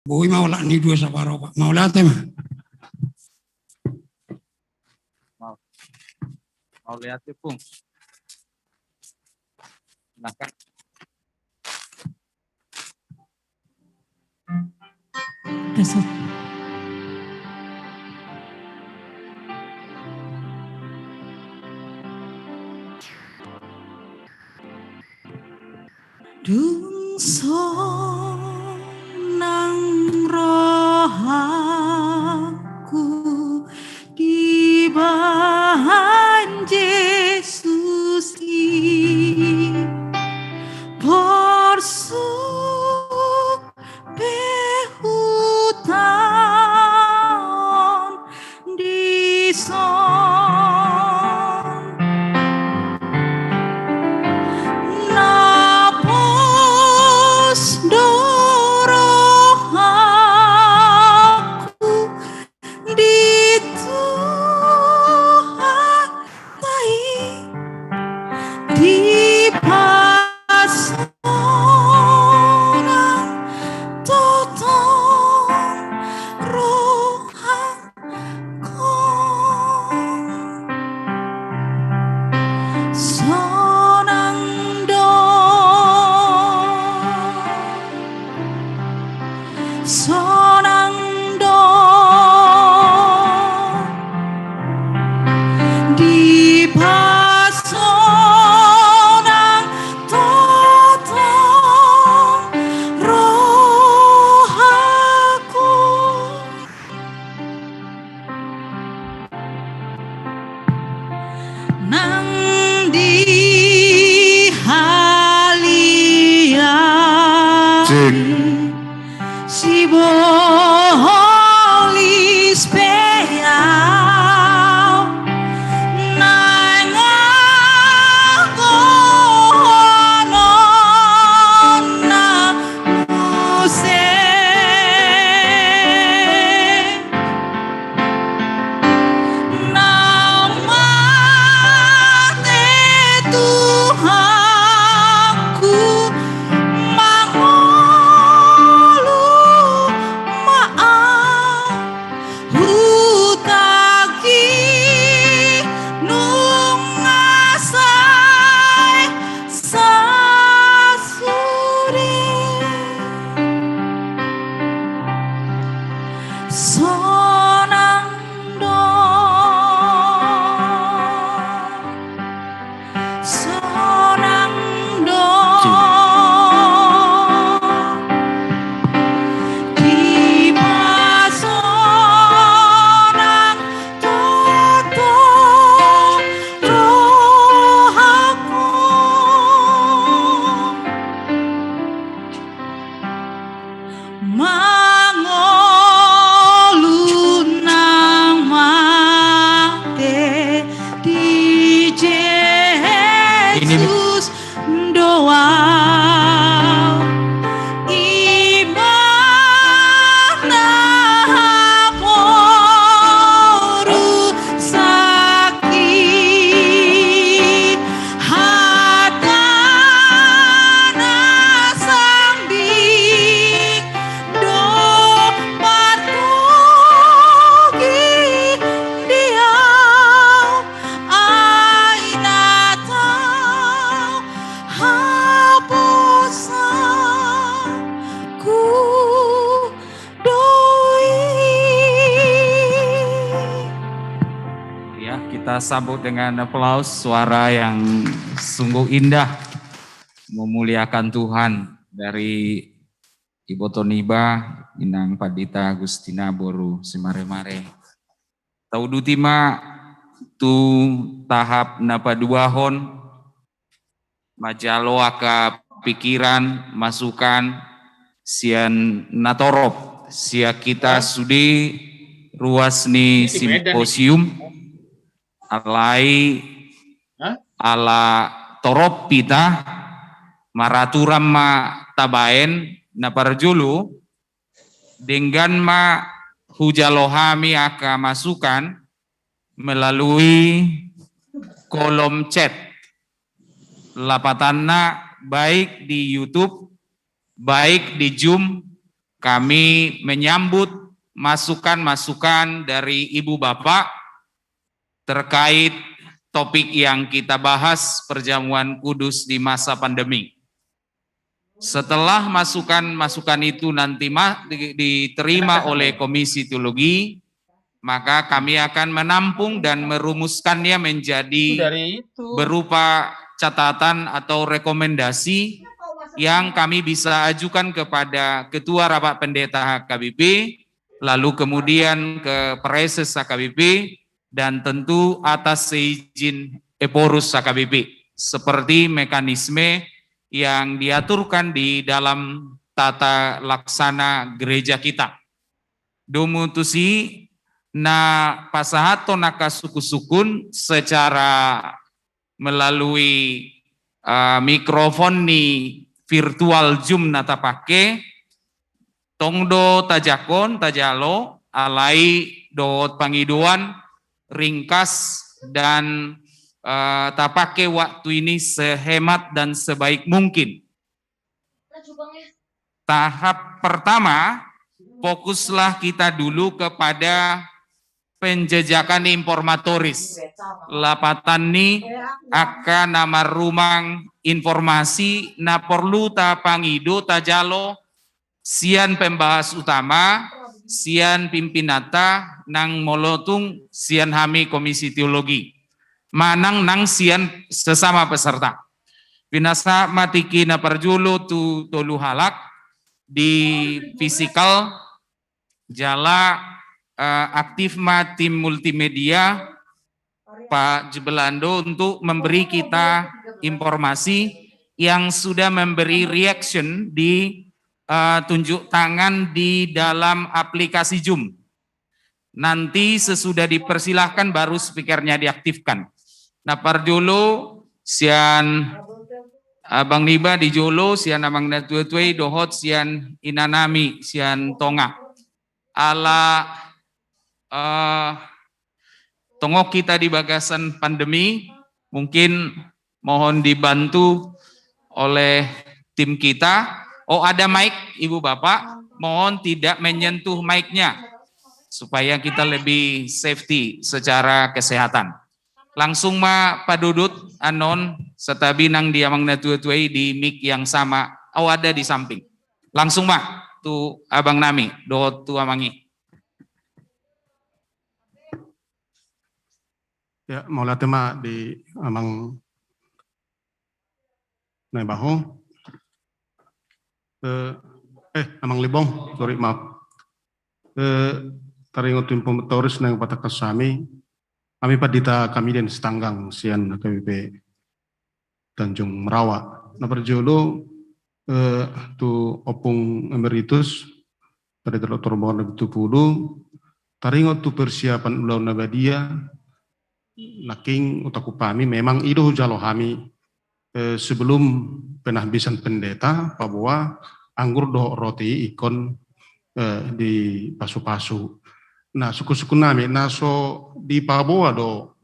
Bui mau lah ni dua sabaro pak. Mau lah tema. Mau lihat ya, Pung. Nah, kan. Besok. Dungso nang rohaku di bahan Yesus borsuk behutan di son napos dorohaku di Tuhan di pasoran totong rohaku sonang di pasoran totong rohaku nang di halian si Holy Spirit nang agonon na muse namate Tuhanku mangolu maaf hutagi nungasai sasuri sonando di pasoran totong rohaku mangolu nang mate di Yesus doa imana poru sakit hatana sambing do patugi dia aina tau hapusaku doi. Ya, kita sambut dengan aplaus suara yang sungguh indah memuliakan Tuhan dari Ibu Toniba Inang Padita Agustina Boru Simare-mare. Tau dutima tu tahap napa duahon majalo aka pikiran masukan sian natorop sia kita sudi ruas ni simposium alai ala torop pita maraturam ma tabaen na parjulu dengan ma hujalohami aka masukan melalui kolom chat lapatanna baik di YouTube baik di Zoom kami menyambut masukan-masukan dari Ibu Bapak terkait topik yang kita bahas, perjamuan kudus di masa pandemi. Setelah masukan-masukan itu nanti diterima oleh Komisi Teologi, maka kami akan menampung dan merumuskannya menjadi berupa catatan atau rekomendasi yang kami bisa ajukan kepada Ketua Rapat Pendeta HKBP, lalu kemudian ke Preses HKBP, dan tentu atas seizin Eporus HKBP, seperti mekanisme yang diaturkan di dalam tata laksana gereja kita. Domutusi na pasahato nakasukun secara melalui mikrofon ni virtual Zoom nata pake tongdo tajakon tajalo alai dot pangiduan ringkas dan tak pakai waktu ini sehemat dan sebaik mungkin. Tahap pertama, fokuslah kita dulu kepada penjejakan informatoris. Lapatan ni akan nama rumang informasi na perlu ta pangido tajalo sian pembahas utama, sian pimpinata nang molotung sian hami Komisi Teologi. Manang nang sian sesama peserta. Binasa matiki na perjulu tu tolu halak di fisikal jala aktif ma tim multimedia Pak Jebelando untuk memberi kita informasi yang sudah memberi reaction di tunjuk tangan di dalam aplikasi Zoom. Nanti sesudah dipersilahkan baru speakernya diaktifkan. Nah, parjolo sian Abang Niba di Jolo, sian Abang Natuetwe dohot sian Inanami, sian Tonga. Ala tongok kita di bagasan pandemi, mungkin mohon dibantu oleh tim kita. Oh, ada mic Ibu Bapak, mohon tidak menyentuh mic-nya supaya kita lebih safety secara kesehatan. Langsung ma padudut anon setabi nang diamang natutuai di mic yang sama. Oh, ada di samping. Langsung ma tu Abang Nami do tu amangi. Ya, mau tema di amang Naibaho. Amang Libong, sorry maaf. Taringot informatoris nang patakas sami. Kami padita kami dan setanggang sian KBP Tanjung Merawa. Na perjolo tu opung emeritus pada Dr. Mohon 70 taringot tu persiapan ulau nabadia naking utaku pami memang ido jalo kami sebelum penahbisan pendeta bahwa anggur do roti ikon di pasu-pasu. Nah, suku-suku nami, naso di Papua do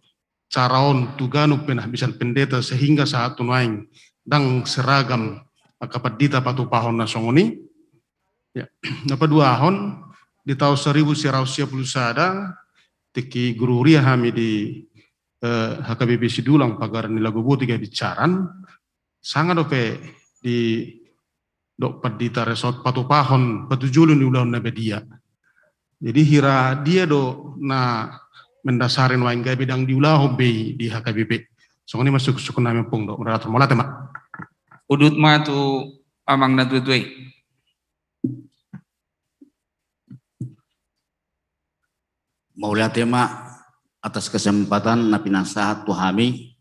caraon tuganu penahbisan pendeta sehingga saat tunaing dang seragam akapadita patu pahon nasongoni. Ya, napa 2 tahun di tahun 1910 sada tiki guru ria kami di HKBP Sidulang pagar nilagu buti kayak bicaran sangat dope di dok padita resort patu pahon patu julun di ulang nabedia. Jadi hira dia do na mendasarin wain gaya bidang diulah hobi di HKBP. So ini masuk suku nami pung do meratur mola tema. Udut ma tu amang natutuai. Maulia tema atas kesempatan na pinasahat tu hami.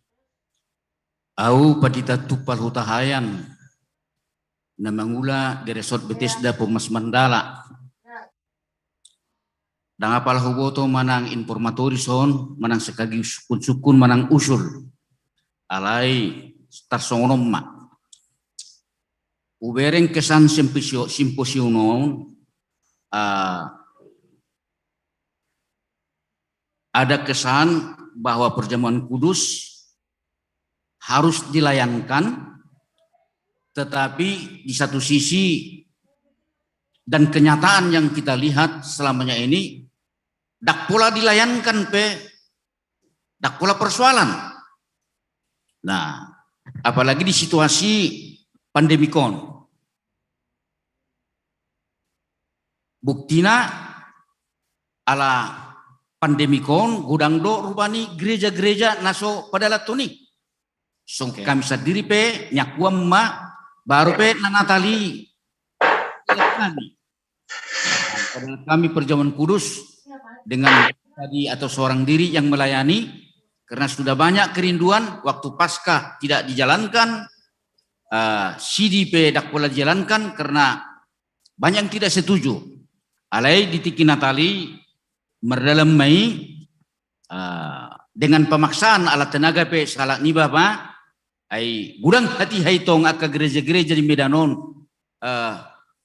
Au padita tupal hutahayan na mangula di resort Bethesda Pumas Mandala. Dan apalah huboto manang informatori son, manang sekagi sukun manang usul. Alai tarsongonom ma. Ubereng kesan simposium non, ada kesan bahwa perjamuan kudus harus dilayankan, tetapi di satu sisi dan kenyataan yang kita lihat selamanya ini, dak pola dilayankan dak pola persoalan. Nah, apalagi di situasi pandemikon. Buktina ala pandemikon gudang do rupani gereja-gereja naso padalat tuni. Kami sendiri nyakuam ma baru nanatali kami perjamuan kudus dengan tadi atau seorang diri yang melayani karena sudah banyak kerinduan waktu Paskah tidak dijalankan, CDP dak pola dijalankan karena banyak yang tidak setuju. Alai di tiki Natali merdalam Mei dengan pemaksaan alat tenaga salat ni bapa ai gudang hati haitong aka gereja-gereja di Medanon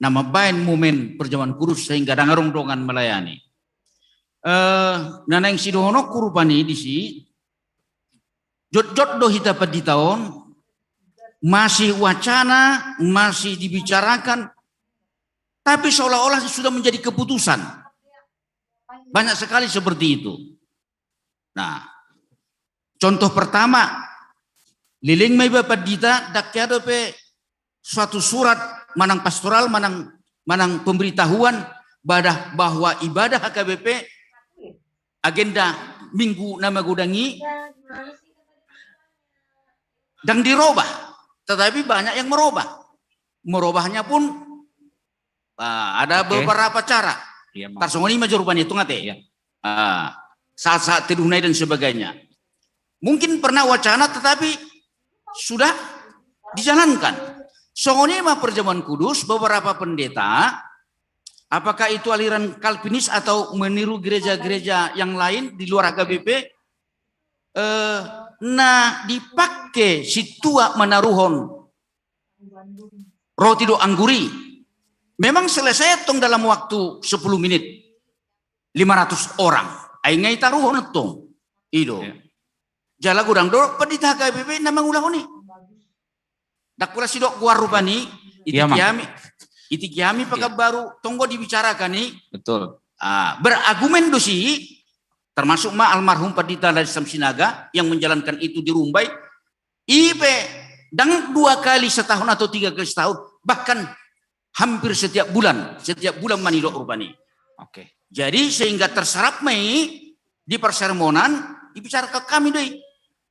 nama bain momen perjamuan kudus sehingga dangarong dongan melayani. Nanang sidohono kurupani di si jot do hita di tahun masih wacana, masih dibicarakan, tapi seolah-olah sudah menjadi keputusan. Banyak sekali seperti itu. Nah, contoh pertama, liling may bapak dita dakyado pe suatu surat manang pastoral, manang pemberitahuan bahwa ibadah HKBP agenda minggu nama gudangi dan dirubah, tetapi banyak yang merubahnya pun ada beberapa cara. Tarsongoni majorban itu ngate saat-saat tidunai dan sebagainya. Mungkin pernah wacana tetapi sudah dijalankan. Songoni mah perjamuan kudus beberapa pendeta, apakah itu aliran Kalvinis atau meniru gereja-gereja yang lain di luar HKBP, dipakai si tua menaruhon roti do angguri. Memang selesai tong dalam waktu 10 menit 500 orang. Aingai taruhon tong. Ido. Jala gudang do pendeta HKBP namang ulah ni. Dak pula sidok guar rupani iti kiami pakai baru tonggo dibicarakan nih. Betul. Beragumen dosi termasuk almarhum Pendeta dari Samsinaga yang menjalankan itu di Rumbai. Ipe dan 2 kali setahun atau 3 kali setahun bahkan hampir setiap bulan manilok rupani. Oke. Jadi sehingga terserap di persermonan dibicarakan kami deh.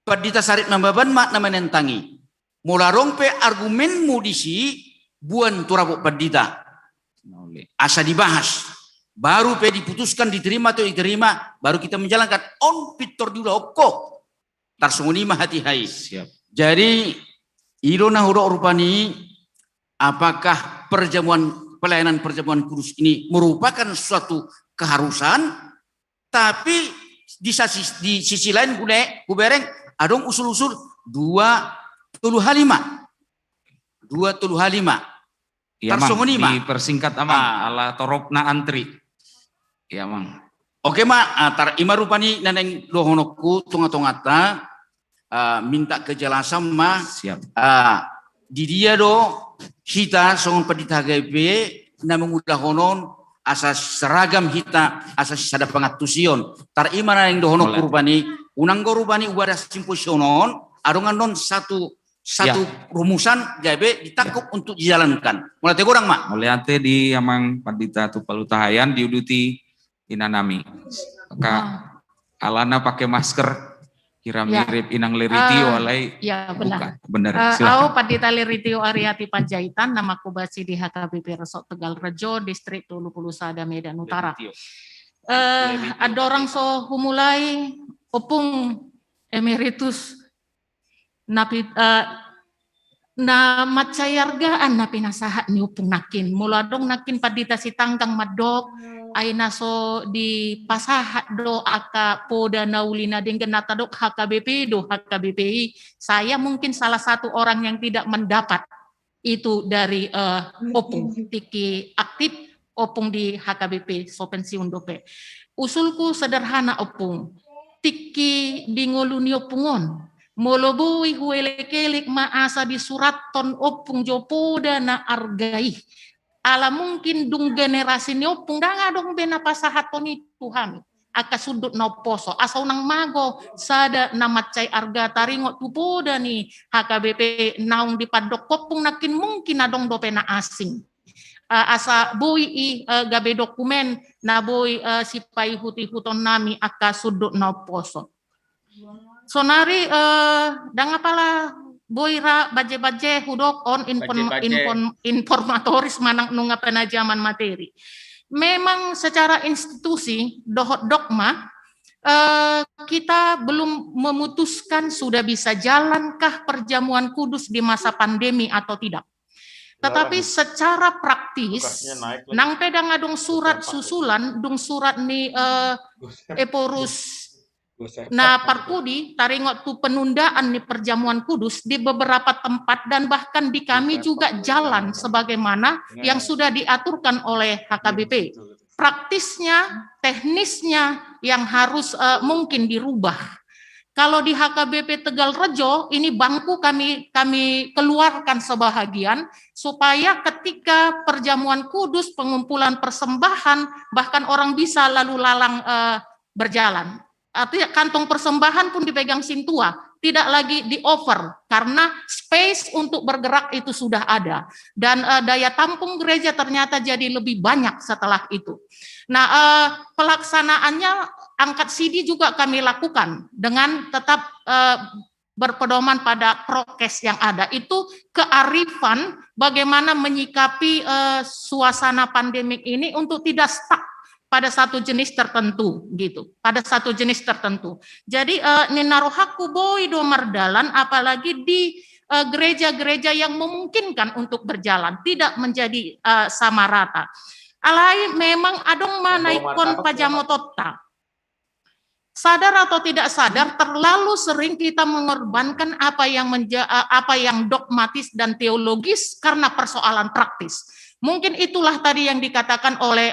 Pendeta Sarit Nambaban mak nama nentangi. Mularong pe argumenmu disi buan turabok pendeta. Asa dibahas. Baru pe diputuskan diterima atau diterima. Baru kita menjalankan. On pitor dulu oko. Tarsunguni mah hati-hai. Siap. Jadi irona hurok rupani. Apakah pelayanan perjamuan kudus ini merupakan suatu keharusan. Tapi di sisi lain kubereng adong usul-usul 2 Iya mang, dipersingkat amang ala torokna antri. Iya mang. Oke mak, tar ima rupani naneng dohonoku tunga-tungata minta kejelasan mah. Siap. Di dia do kita songon pendeta HKBP namang udah honon asas seragam hita asas sada pengatusion. Tar ima naneng dohonoku rupani unang go rupani uada simposionon adongan non satu rumusan JB ditangkap untuk dijalankan. Mulai tegorang mak. Mulai ante di amang Pendeta Tupalutahayan diuduti inanami. Maka alana pakai masker kira mirip inang liritio alai. Ya benar. Benar. Aku Pendeta Liritio Ariati Panjaitan, nama kubasi di HKBP Resok Tegal Rejo, Distrik Tulupulu Sada Medan Utara. Ada orang so humulai opung emeritus napi na macayargaan na pinasahat ni upong nakin muladong nakin padita si tanggang madok ay naso di pasahat do aka poda naulina dengan natadok HKBP do HKBPI. Saya mungkin salah satu orang yang tidak mendapat itu dari opung tiki aktif opung di HKBP so pensiun dope. Usulku sederhana opung tiki dingoluni opungon molobui huelekelik maasa di surat ton opung jopoda na argai ala mungkin dung generasi ni opung danga dong bena pasahaton itu hami aka sudut no poso asau nang mago sada namacai arga taringo tupoda ni HKBP naung di padok kopung nakin mungkin adong dopena asing. Asa bui gabe dokumen na bui sipai huti huton nami aka sudut no poso. Sonari danga pala boira baje-baje hudok on informatoris manang nunga penajaman materi. Memang secara institusi dohot dogma kita belum memutuskan sudah bisa jalankah perjamuan kudus di masa pandemi atau tidak. Tetapi secara praktis nang pedang adung surat susulan dung surat ni Eporus nah Parpudi taringot tu penundaan nih perjamuan kudus di beberapa tempat dan bahkan di kami juga jalan sebagaimana yang sudah diaturkan oleh HKBP. Praktisnya, teknisnya yang harus mungkin dirubah. Kalau di HKBP Tegal Rejo ini bangku kami keluarkan sebahagian supaya ketika perjamuan kudus pengumpulan persembahan bahkan orang bisa lalu lalang berjalan. Artinya kantong persembahan pun dipegang Sintua, tidak lagi di-over karena space untuk bergerak itu sudah ada dan daya tampung gereja ternyata jadi lebih banyak setelah itu. Nah, pelaksanaannya angkat CD juga kami lakukan dengan tetap berpedoman pada prokes yang ada. Itu kearifan bagaimana menyikapi suasana pandemik ini untuk tidak stuck pada satu jenis tertentu gitu, pada satu jenis tertentu. Jadi ninarohaku boy do mardalan apalagi di gereja-gereja yang memungkinkan untuk berjalan, tidak menjadi sama rata. Alai memang adong manaikon pajamotota. Sadar atau tidak sadar, terlalu sering kita mengorbankan apa yang dogmatis dan teologis karena persoalan praktis. Mungkin itulah tadi yang dikatakan oleh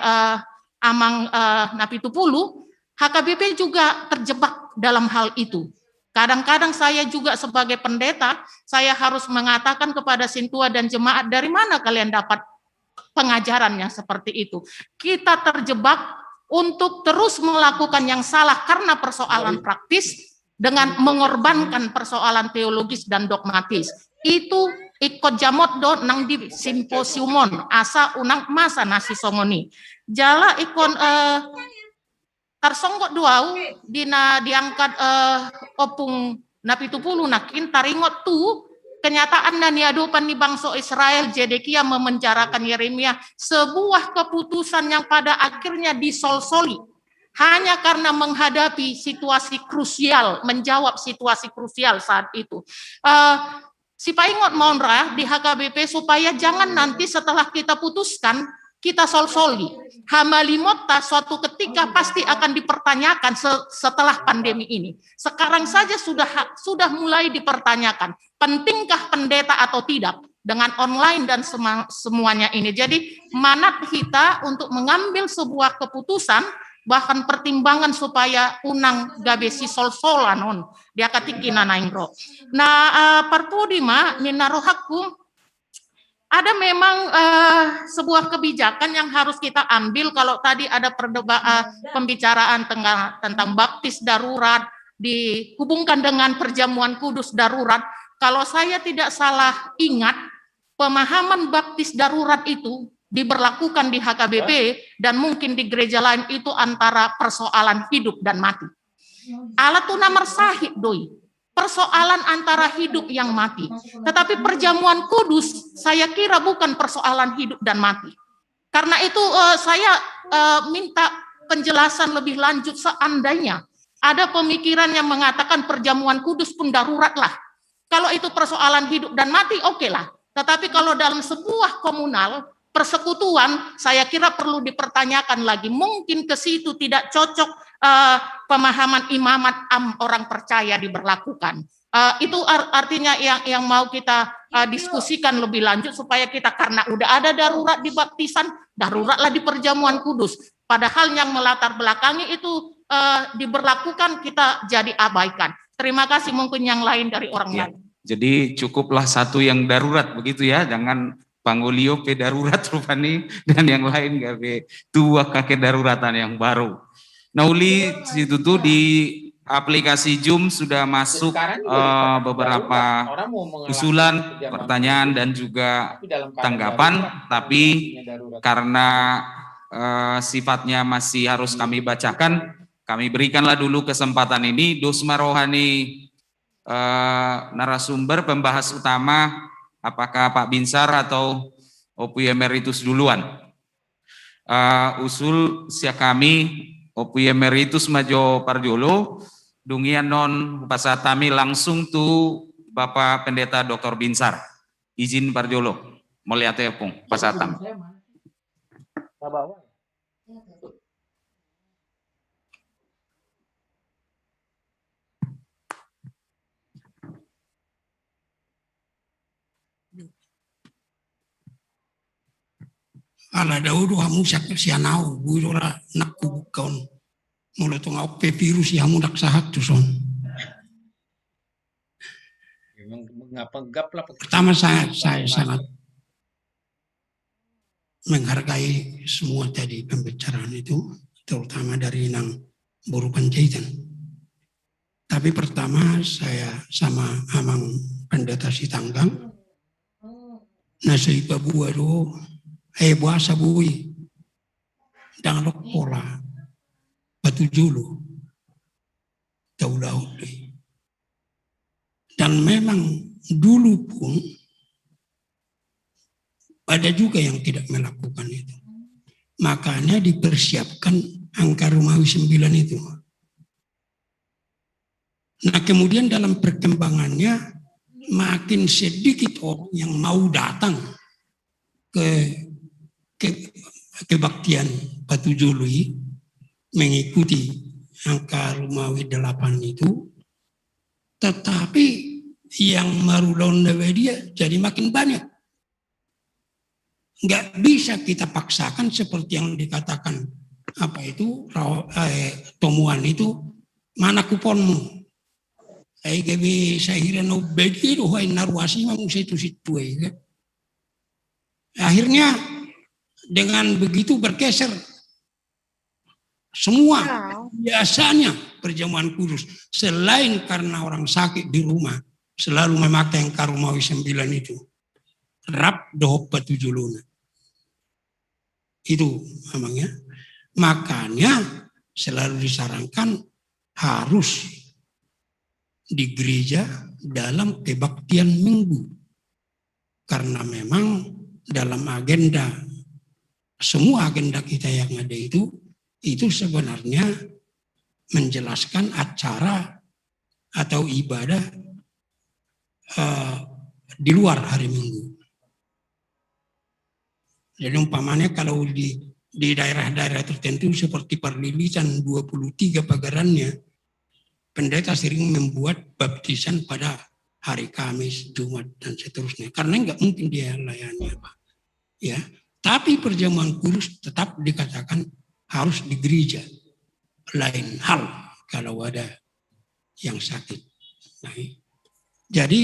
Amang Napitupulu, HKBP juga terjebak dalam hal itu. Kadang-kadang saya juga sebagai pendeta, saya harus mengatakan kepada Sintua dan jemaat, dari mana kalian dapat pengajaran yang seperti itu? Kita terjebak untuk terus melakukan yang salah karena persoalan praktis dengan mengorbankan persoalan teologis dan dogmatis. Itu ikut jamot do nang di simposiumon asa unang masa nasi songoni. Jala ikon tarsonggot duau dina diangkat opung Napitupulu nakin taringot tu kenyataan dan diadupan di bangsa Israel Zedekia memenjarakan Yeremia, sebuah keputusan yang pada akhirnya disolsoli hanya karena menghadapi situasi krusial, menjawab situasi krusial saat itu. Si Paingot Monra di HKBP supaya jangan nanti setelah kita putuskan kita sol-soli. Hamalimota suatu ketika pasti akan dipertanyakan setelah pandemi ini. Sekarang saja sudah mulai dipertanyakan, pentingkah pendeta atau tidak dengan online dan semuanya ini. Jadi manat kita untuk mengambil sebuah keputusan, bahkan pertimbangan supaya unang gabesi sol-solanon dia katikina naingro. Nah, Parpudima ninarohaku ada memang sebuah kebijakan yang harus kita ambil. Kalau tadi ada pembicaraan tentang baptis darurat dihubungkan dengan perjamuan kudus darurat. Kalau saya tidak salah ingat, pemahaman baptis darurat itu diberlakukan di HKBP dan mungkin di gereja lain itu antara persoalan hidup dan mati. Alatuna mersahid doi. Persoalan antara hidup yang mati. Tetapi perjamuan kudus saya kira bukan persoalan hidup dan mati. Karena itu saya minta penjelasan lebih lanjut seandainya ada pemikiran yang mengatakan perjamuan kudus pun darurat lah. Kalau itu persoalan hidup dan mati oke lah. Tetapi kalau dalam sebuah komunal persekutuan saya kira perlu dipertanyakan lagi. Mungkin ke situ tidak cocok pemahaman imamat orang percaya diberlakukan. Itu artinya yang mau kita diskusikan lebih lanjut supaya kita, karena udah ada darurat di baptisan, daruratlah di perjamuan kudus. Padahal yang melatar belakangi itu diberlakukan kita jadi abaikan. Terima kasih, mungkin yang lain dari orang lain. Jadi cukuplah satu yang darurat begitu ya, jangan Panggulio pe darurat rupani dan yang lain gabe tua kakek daruratan yang baru. Nah uli situ tuh di aplikasi Zoom sudah masuk beberapa usulan, pertanyaan dan juga tanggapan, tapi karena sifatnya masih harus kami bacakan, kami berikanlah dulu kesempatan ini. Dosma Rohani narasumber pembahas utama, apakah Pak Binsar atau Opu Emeritus duluan? Usul sia kami Opu Emeritus Majo Parjolo, dungian non pasatami langsung tu Bapak Pendeta Dr. Binsar. Izin Parjolo, melihat tepung pasatam. Ala daudu hamu sak sianau buira nakku bukaon mulo to ngau pe virus hamu dak sahat tu son. Pertama saya sangat menghargai semua tadi pembicaraan itu, terutama dari Nang Buru Panjaitan. Tapi pertama saya sama Amang Pendeta Sitanggang, nasi babu aduh, buasa bui, dan pola batu julu, daulau. Dan memang dulu pun ada juga yang tidak melakukan itu. Makanya dipersiapkan angka Romawi 9 itu. Nah kemudian dalam perkembangannya makin sedikit orang yang mau datang ke kebaktian Batu Jului mengikuti angka Romawi 8 itu. Tetapi yang marulon dia jadi makin banyak. Nggak bisa kita paksakan seperti yang dikatakan Tomuan itu, mana kuponmu? Gabi saya no begitu hai naruasi mamu situ. Akhirnya dengan begitu bergeser semua biasanya perjamuan kudus selain karena orang sakit di rumah selalu memakai angka Romawi 9 itu. Rap dohop Batu Juluna. Itu namanya. Makanya selalu disarankan harus di gereja dalam kebaktian minggu. Karena memang dalam agenda, semua agenda kita yang ada itu sebenarnya menjelaskan acara atau ibadah di luar hari Minggu. Jadi umpamanya kalau di daerah-daerah tertentu seperti Perlilitan 23 pagarannya, pendeta sering membuat baptisan pada hari Kamis, Jumat dan seterusnya. Karena nggak mungkin dia layani apa. Ya, tapi perjamuan kudus tetap dikatakan harus di gereja. Lain hal kalau ada yang sakit. Nah, jadi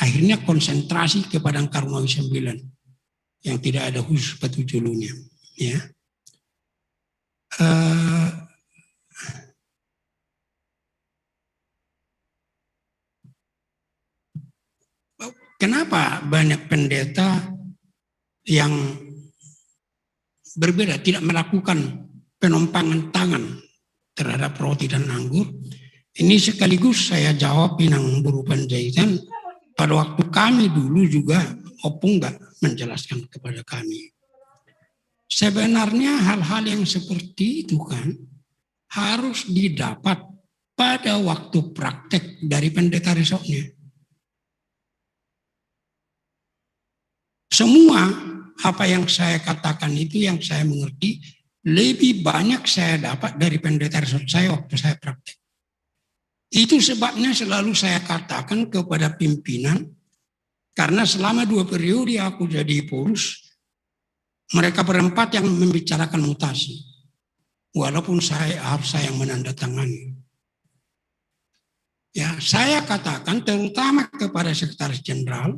akhirnya konsentrasi kepada angka Romawi 9 yang tidak ada khusus Batu Julunya. Ya. Kenapa banyak pendeta yang berbeda, tidak melakukan penompangan tangan terhadap roti dan anggur? Ini sekaligus saya jawab Nang Buru Panjaitan, pada waktu kami dulu juga Opung nggak menjelaskan kepada kami. Sebenarnya hal-hal yang seperti itu kan harus didapat pada waktu praktek dari pendeta resoknya. Semua apa yang saya katakan itu yang saya mengerti lebih banyak saya dapat dari pendeta resort saya waktu saya praktek. Itu sebabnya selalu saya katakan kepada pimpinan, karena selama 2 periode aku jadi purus, mereka berempat yang membicarakan mutasi. Walaupun harus saya yang menandatangani. Ya, saya katakan terutama kepada sekretaris jenderal,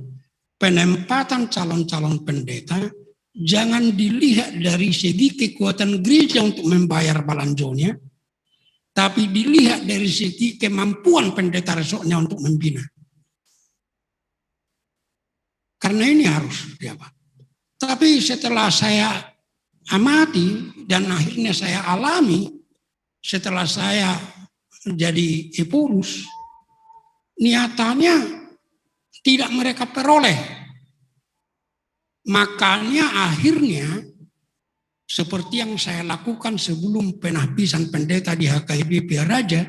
penempatan calon-calon pendeta jangan dilihat dari segi kekuatan gereja untuk membayar balanjonya, tapi dilihat dari segi kemampuan pendeta resoknya untuk membina. Karena ini harus diapa. Tapi setelah saya amati dan akhirnya saya alami, setelah saya jadi epurus, niatannya tidak mereka peroleh. Makanya akhirnya seperti yang saya lakukan sebelum penahbisan pendeta di HKBP Raja,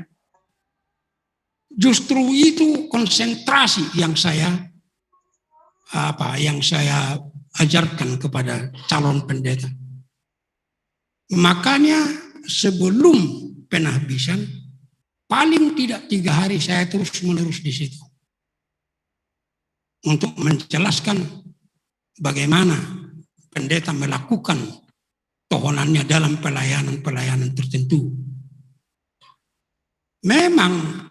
justru itu konsentrasi yang saya ajarkan kepada calon pendeta. Makanya sebelum penahbisan, paling tidak 3 hari saya terus menerus di situ untuk menjelaskan bagaimana pendeta melakukan tohonannya dalam pelayanan-pelayanan tertentu. Memang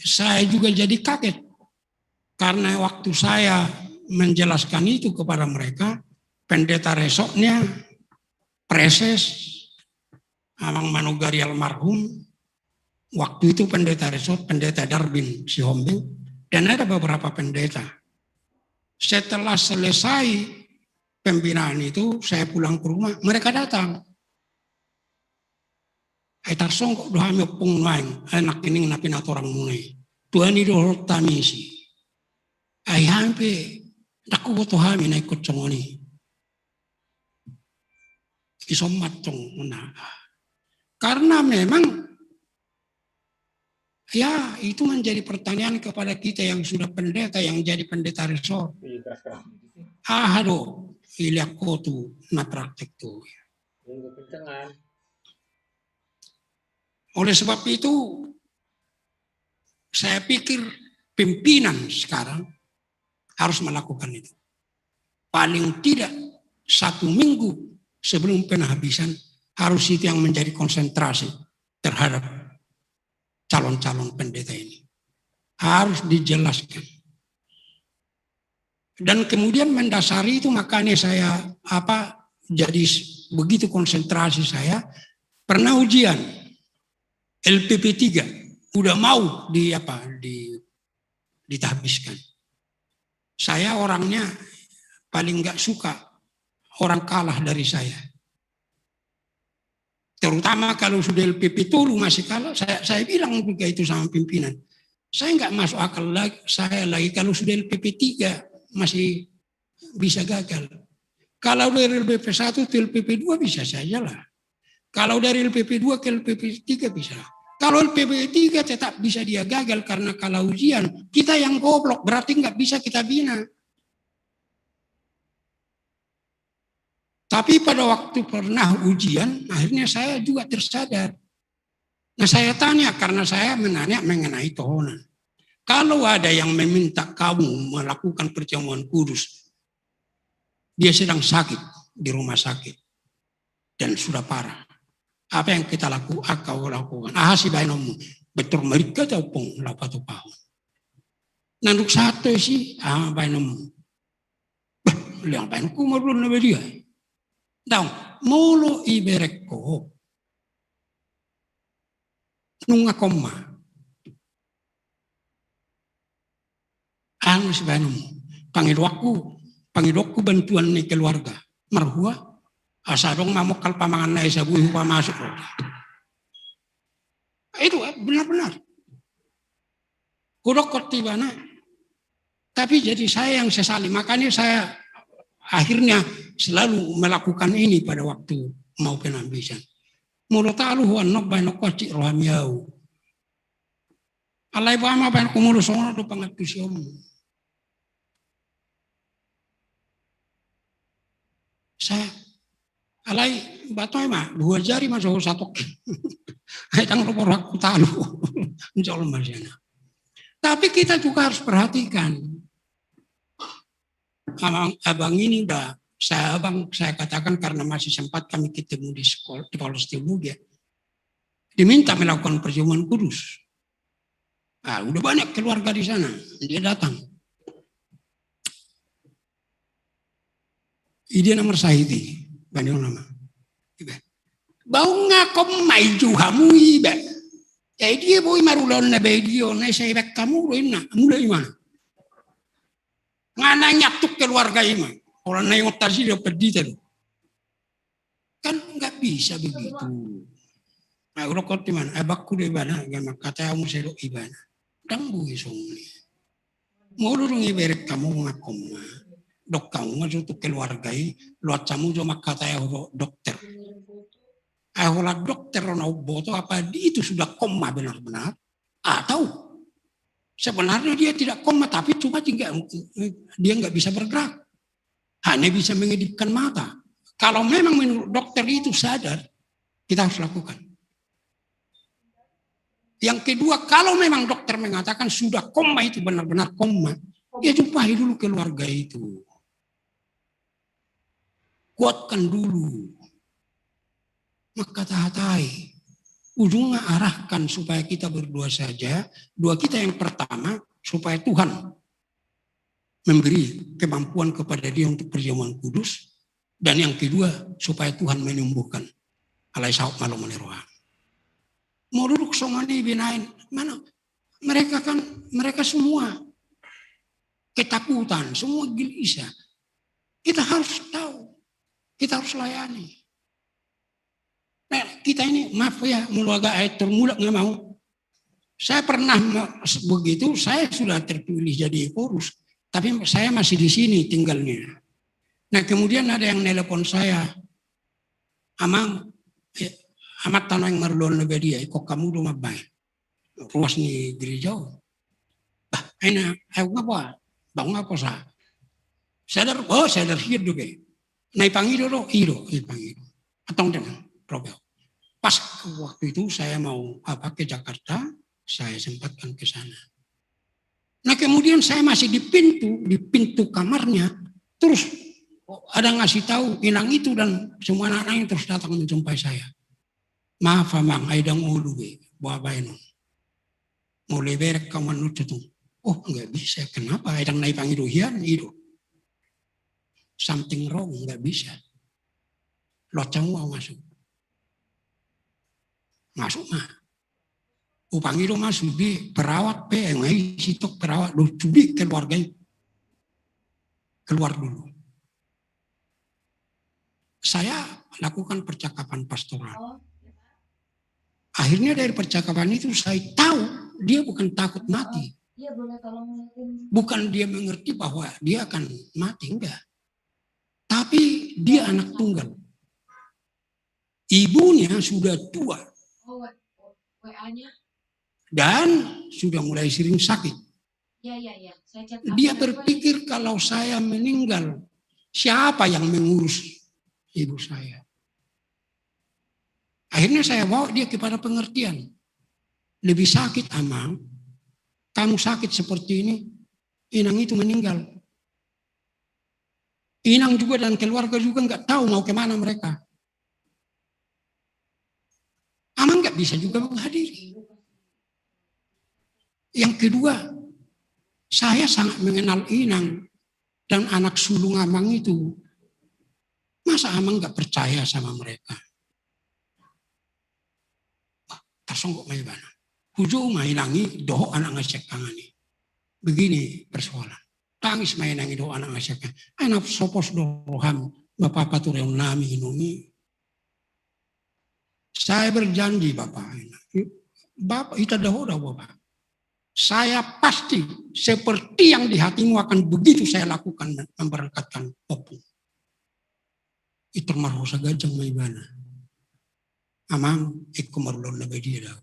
saya juga jadi kaget karena waktu saya menjelaskan itu kepada mereka, pendeta resoknya, preses, Amang Manugari almarhum, waktu itu pendeta resok, pendeta Darbin Sihombing, dan ada beberapa pendeta. Setelah selesai pembinaan itu, saya pulang ke rumah, mereka datang. Tarsong kok doa mi opung main, anak ini napin orang mulai. Tuhan itu horot tamisi. Hampe, aku butuh hami na ikut congoni. Isomat cong, karena memang ya itu menjadi pertanyaan kepada kita yang sudah pendeta, yang jadi pendeta resort. Aduh, iliak tu na praktek tu. Oleh sebab itu, saya pikir pimpinan sekarang harus melakukan itu. Paling tidak 1 minggu sebelum penahbisan, harus itu yang menjadi konsentrasi terhadap calon-calon pendeta ini. Harus dijelaskan. Dan kemudian mendasari itu makanya saya jadi begitu konsentrasi saya, pernah ujian LPP 3 udah mau ditahbiskan. Saya orangnya paling nggak suka orang kalah dari saya. Terutama kalau sudah LPP turun masih kalah, saya bilang juga itu sama pimpinan. Saya nggak masuk akal lagi, saya lagi kalau sudah LPP 3 masih bisa gagal. Kalau dari LPP 1 ke LPP 2 bisa saja lah. Kalau dari LPP 2 ke LPP 3 bisa. Kalau LPP 3 tetap bisa dia gagal karena kalah ujian. Kita yang goblok berarti nggak bisa kita bina. Tapi pada waktu pernah ujian, akhirnya saya juga tersadar. Nah saya tanya karena saya menanya mengenai tohonan. Kalau ada yang meminta kamu melakukan perjamuan kudus, dia sedang sakit di rumah sakit dan sudah parah. Apa yang kita lakukan? Si bainomu betul mereka taupong lapatu pahon. Nanduk satu sih, bainomu. Liang bainku marun na dia. Daw, molo iberekko. Nunga koma. Si bainomu. Pangidokku bantuan ni keluarga. Marhua. Asadong mamukal pamangan na isa buhi pa masuk. Itu benar-benar. Kudok tiba na. Tapi jadi saya yang sesali. Makanya saya akhirnya selalu melakukan ini pada waktu mau penahbisan. Mulut alu huan nok bainok kocik rohamiau. Alai bama bainok kumulus ono do pangatusiom. Saya alai batoy mah 2 jari masuk 1. Hai tang ropor aku talu. Insyaallah masih. Tapi kita juga harus perhatikan. Abang ini udah saya katakan karena masih sempat kami ketemu di sekolah di Paulus Teologi. Diminta melakukan perjamuan kudus. Udah banyak keluarga di sana. Dia datang. Dia nomor sahiti. Banyak nama. Bau ngakom mai juhamu iba. Dia boy marulon na bedio na sa ibak kamu roin na. Mulai mana? Ngana nyatuk keluarga ima. Orang na yung tasi dia pedita. Kan nggak bisa begitu. Nah, udah kau di mana? Abakku di mana? Gimana? Kata kamu sedok ibana. Tangguh isongnya. Mau dorong ibarat kamu ngakom na. Dok kamu masuk keluarga ini. Luat kamu cuma kata dokter. Ahola dokter orang boto apa itu sudah koma benar-benar atau sebenarnya dia tidak koma tapi cuma dia nggak bisa bergerak, hanya bisa mengedipkan mata. Kalau memang menurut dokter itu sadar, kita harus lakukan. Yang kedua, kalau memang dokter mengatakan sudah koma itu benar-benar koma, ya jumpai dulu keluarga itu, kuatkan dulu. Maka tahatai, ujungnya arahkan supaya kita berdua saja. Dua kita yang pertama supaya Tuhan memberi kemampuan kepada dia untuk perjamuan kudus. Dan yang kedua supaya Tuhan menyembuhkan. Alai saub malam meneroha. Mau duduk somani binain. Mana? Mereka semua ketakutan, semua gelisah. Kita harus tahu, kita harus layani. Nah, kita ini maaf ya, mulu agak air termulak nggak mau. Saya pernah begitu, saya sudah terpilih jadi Ekorus, tapi saya masih di sini tinggalnya. Nah kemudian ada yang nelpon saya, amat tanah yang merlon lebih dia, kok kamu rumah baik, ruas nih gereja. Bah, enak, aku ngapa, bang apa sah? Sadar hidup juga. Naik panggil ido, atau jangan. Pas waktu itu saya mau ke Jakarta, saya sempatkan ke sana. Nah kemudian saya masih di pintu kamarnya, terus ada ngasih tahu inang itu dan semua anak-anak yang terus datang menjumpai saya. Maaf bang, aidang ulu bawa baino. Mau leberek kamu nutup. Oh nggak bisa, kenapa? Aidang naik panggil itu. Something wrong, nggak bisa. Locang mau masuk. Masuk mah. Upang itu masuk di perawat ngai sitok perawat lu cubi keluarga keluar dulu. Saya lakukan percakapan pastoral. Akhirnya dari percakapan itu saya tahu dia bukan takut mati. Bukan dia mengerti bahwa dia akan mati, enggak. Tapi dia anak tunggal. Ibunya sudah tua. Dan sudah mulai sering sakit. Dia berpikir kalau saya meninggal, siapa yang mengurus ibu saya? Akhirnya saya bawa dia kepada pengertian. Lebih sakit amang, kamu sakit seperti ini, inang itu meninggal. Inang juga dan keluarga juga nggak tahu mau kemana mereka. Amang nggak bisa juga menghadiri. Yang kedua, saya sangat mengenal Inang dan anak sulung Amang itu. Masa Amang nggak percaya sama mereka? Tersonggok maibana. Hujung mainangi doh anak ngasek kangani. Begini persoalan. Tangis mainangi doh anak ngasek kangani. Anak sopos doham bapak patur yang nami inumi. Saya berjanji Bapak itu dah Bapak. Saya pasti seperti yang di hatimu akan begitu saya lakukan dan memberangkatkan opung. Itu marhosa gajang maibana. Amang ikut marulon lebih dia.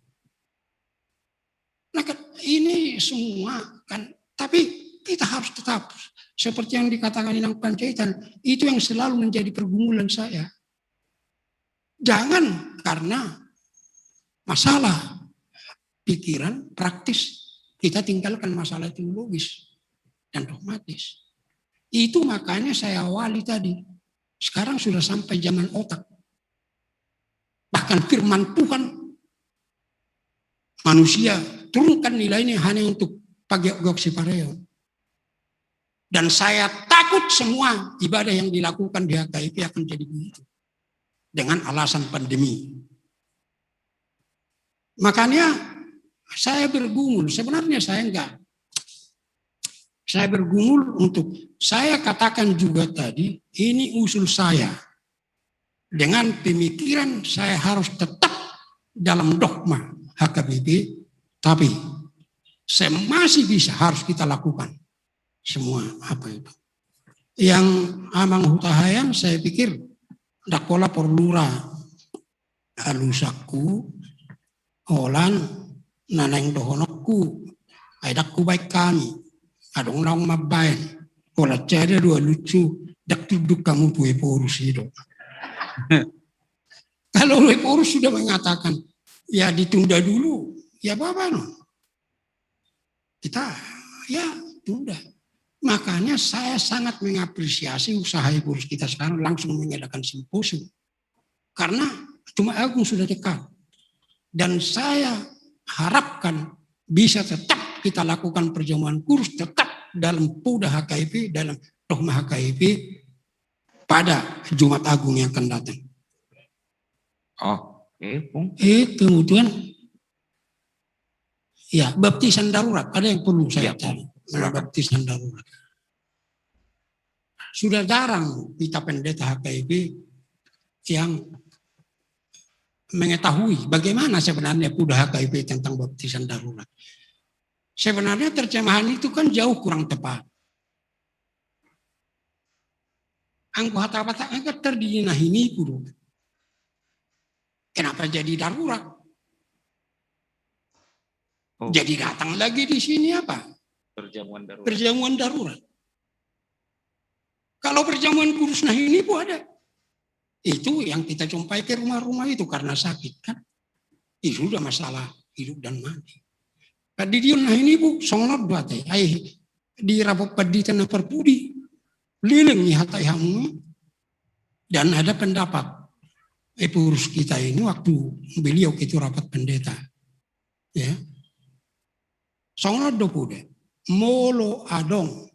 Nah ini semua kan, tapi kita harus tetap seperti yang dikatakan Inang Panjaitan, itu yang selalu menjadi pergumulan saya. Jangan karena masalah pikiran praktis kita tinggalkan masalah teologis dan dogmatis. Itu makanya saya awali tadi. Sekarang sudah sampai zaman otak. Bahkan firman Tuhan manusia turunkan nilainya hanya untuk pagiok si pareo. Dan saya takut semua ibadah yang dilakukan di HKIP akan jadi begitu. Dengan alasan pandemi. Makanya saya bergumul, sebenarnya saya enggak. Saya bergumul untuk, saya katakan juga tadi, ini usul saya. Dengan pemikiran saya harus tetap dalam dogma HKBP, tapi saya masih bisa harus kita lakukan semua apa itu. Yang amang hutahayan saya pikir dakola perlura alusaku holan naneng dohonokku aidakku baik kami adong nang mabain kola cede dua lucu dak duduk kamu tuwe porus itu. Kalau porus sudah mengatakan ya ditunda dulu, ya apa no? Kita ya tunda. Makanya saya sangat mengapresiasi usaha porus kita sekarang langsung mengadakan simposium. Karena Jumat Agung sudah dekat. Dan saya harapkan bisa tetap kita lakukan perjamuan kudus tetap dalam PUDA HKIP, dalam dogma HKIP pada Jumat Agung yang akan datang. Oke, Bung. Kemudian ya baptisan darurat ada yang perlu saya cari. Baptisan darurat. Sudah jarang kita pendeta HKIP yang mengetahui bagaimana sebenarnya PUDA HKIP tentang baptisan darurat. Sebenarnya terjemahan itu kan jauh kurang tepat. Angko hata-hata agak terdiri ini pun. Kenapa jadi darurat? Oh. Jadi datang lagi di sini apa? Perjamuan darurat. Perjamuan darurat. Kalau perjamuan kudus nah ini pun ada. Itu yang kita jumpai ke rumah-rumah itu karena sakit kan. Itu sudah masalah hidup dan mati. Kadidion nah ini bu, songlot buat di rapop paditan perpudi. Liling nih hatai hamu. Dan ada pendapat. Purus kita ini waktu beliau itu rapat pendeta. Ya. Songlot dopude. Molo adong.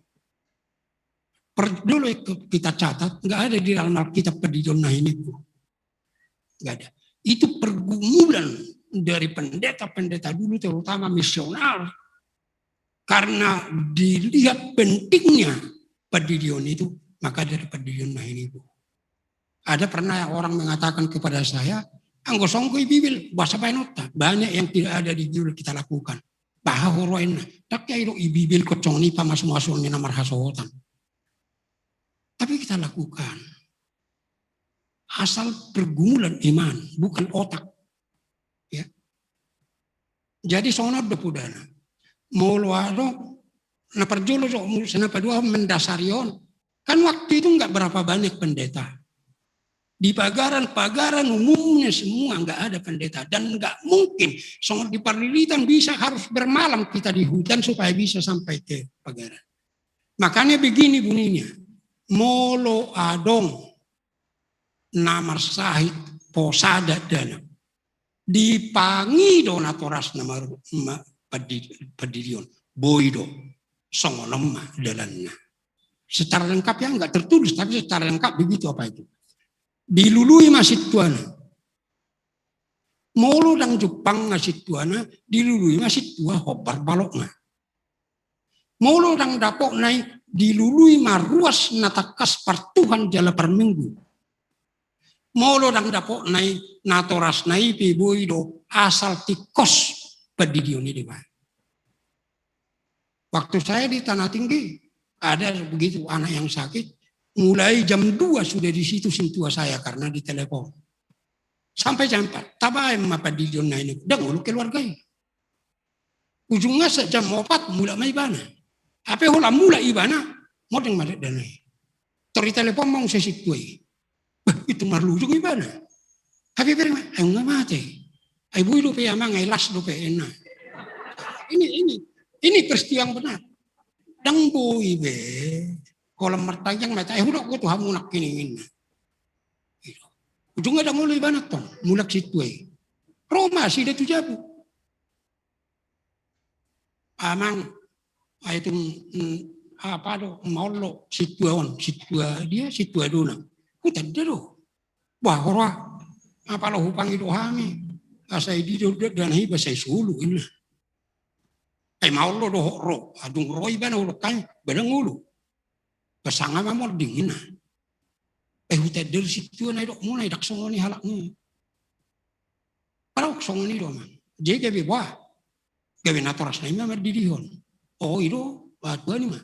Dulu kita catat, nggak ada di dalam Alkitab padidion nah ini bu. Nggak ada. Itu pergumulan dari pendeta-pendeta dulu terutama misionar. Karena dilihat pentingnya padidion itu, maka dari padidion nah ini bu. Ada pernah orang mengatakan kepada saya, anggo songkoi bibil, bahasa painota. Banyak yang tidak ada di judul kita lakukan. Bahahoroin, tak kaya itu ibibil kocong nipa masuk-masuk ni namar hasohotan. Tapi kita lakukan. Asal pergumulan iman, bukan otak. Ya. Jadi sonor depudana. Moluado, na perjolo senapa dua mendasarion. Kan waktu itu enggak berapa banyak pendeta. Di pagaran-pagaran umumnya semua enggak ada pendeta. Dan enggak mungkin sonor di Parlilitan bisa harus bermalam kita di hutan supaya bisa sampai ke pagaran. Makanya begini bunyinya. Molo adong namar sahit posada dana dipangi donatoras namar padidion boido songonoma dalanna secara lengkap ya enggak tertulis tapi secara lengkap begitu apa itu dilului masih tuana molo dan Jepang masih tuana dilului masih tua hobar balokna molo dan dapok naik dilului maruas natakas partuhan jala per minggu. Molo dang dapok nai natoras nai piboido asal tikos padidion ini pak. Waktu saya di Tanah Tinggi ada begitu anak yang sakit, mulai jam 2 sudah di situ sintua saya karena di telepon. Sampai jam 4, tabai ma padidion nai ini, dah ngulu keluarga. Ujungnya sejam 4 mulai mai bana. Apa hula mula ibana modeng madet danai. Tori telepon mau sesi tuai. Itu marlujung ibana. Tapi berima, ayo nggak mati. Ayo bui dope amang ayo las dope enak. Ini peristiwa yang benar. Dang bui be. Kalau mertajang mata, udah aku tuh hamu nak kini. Ujungnya dah mulai ibana tong, mulak si tuai. Roma sih dia tu jabu. amang itu apa do maulo situa dia situa dona kuta do bahwa apa lo hupang itu hami asai di do dan hiba sai sulu ini maulo do ro adung roi bana ulo kan badang ulu pasanga mamor dingina huta del situa na do mulai dak songoni halaknya parok songoni do man jega be bah gawe natoras na ima merdidihon. Oh itu batu ni mah.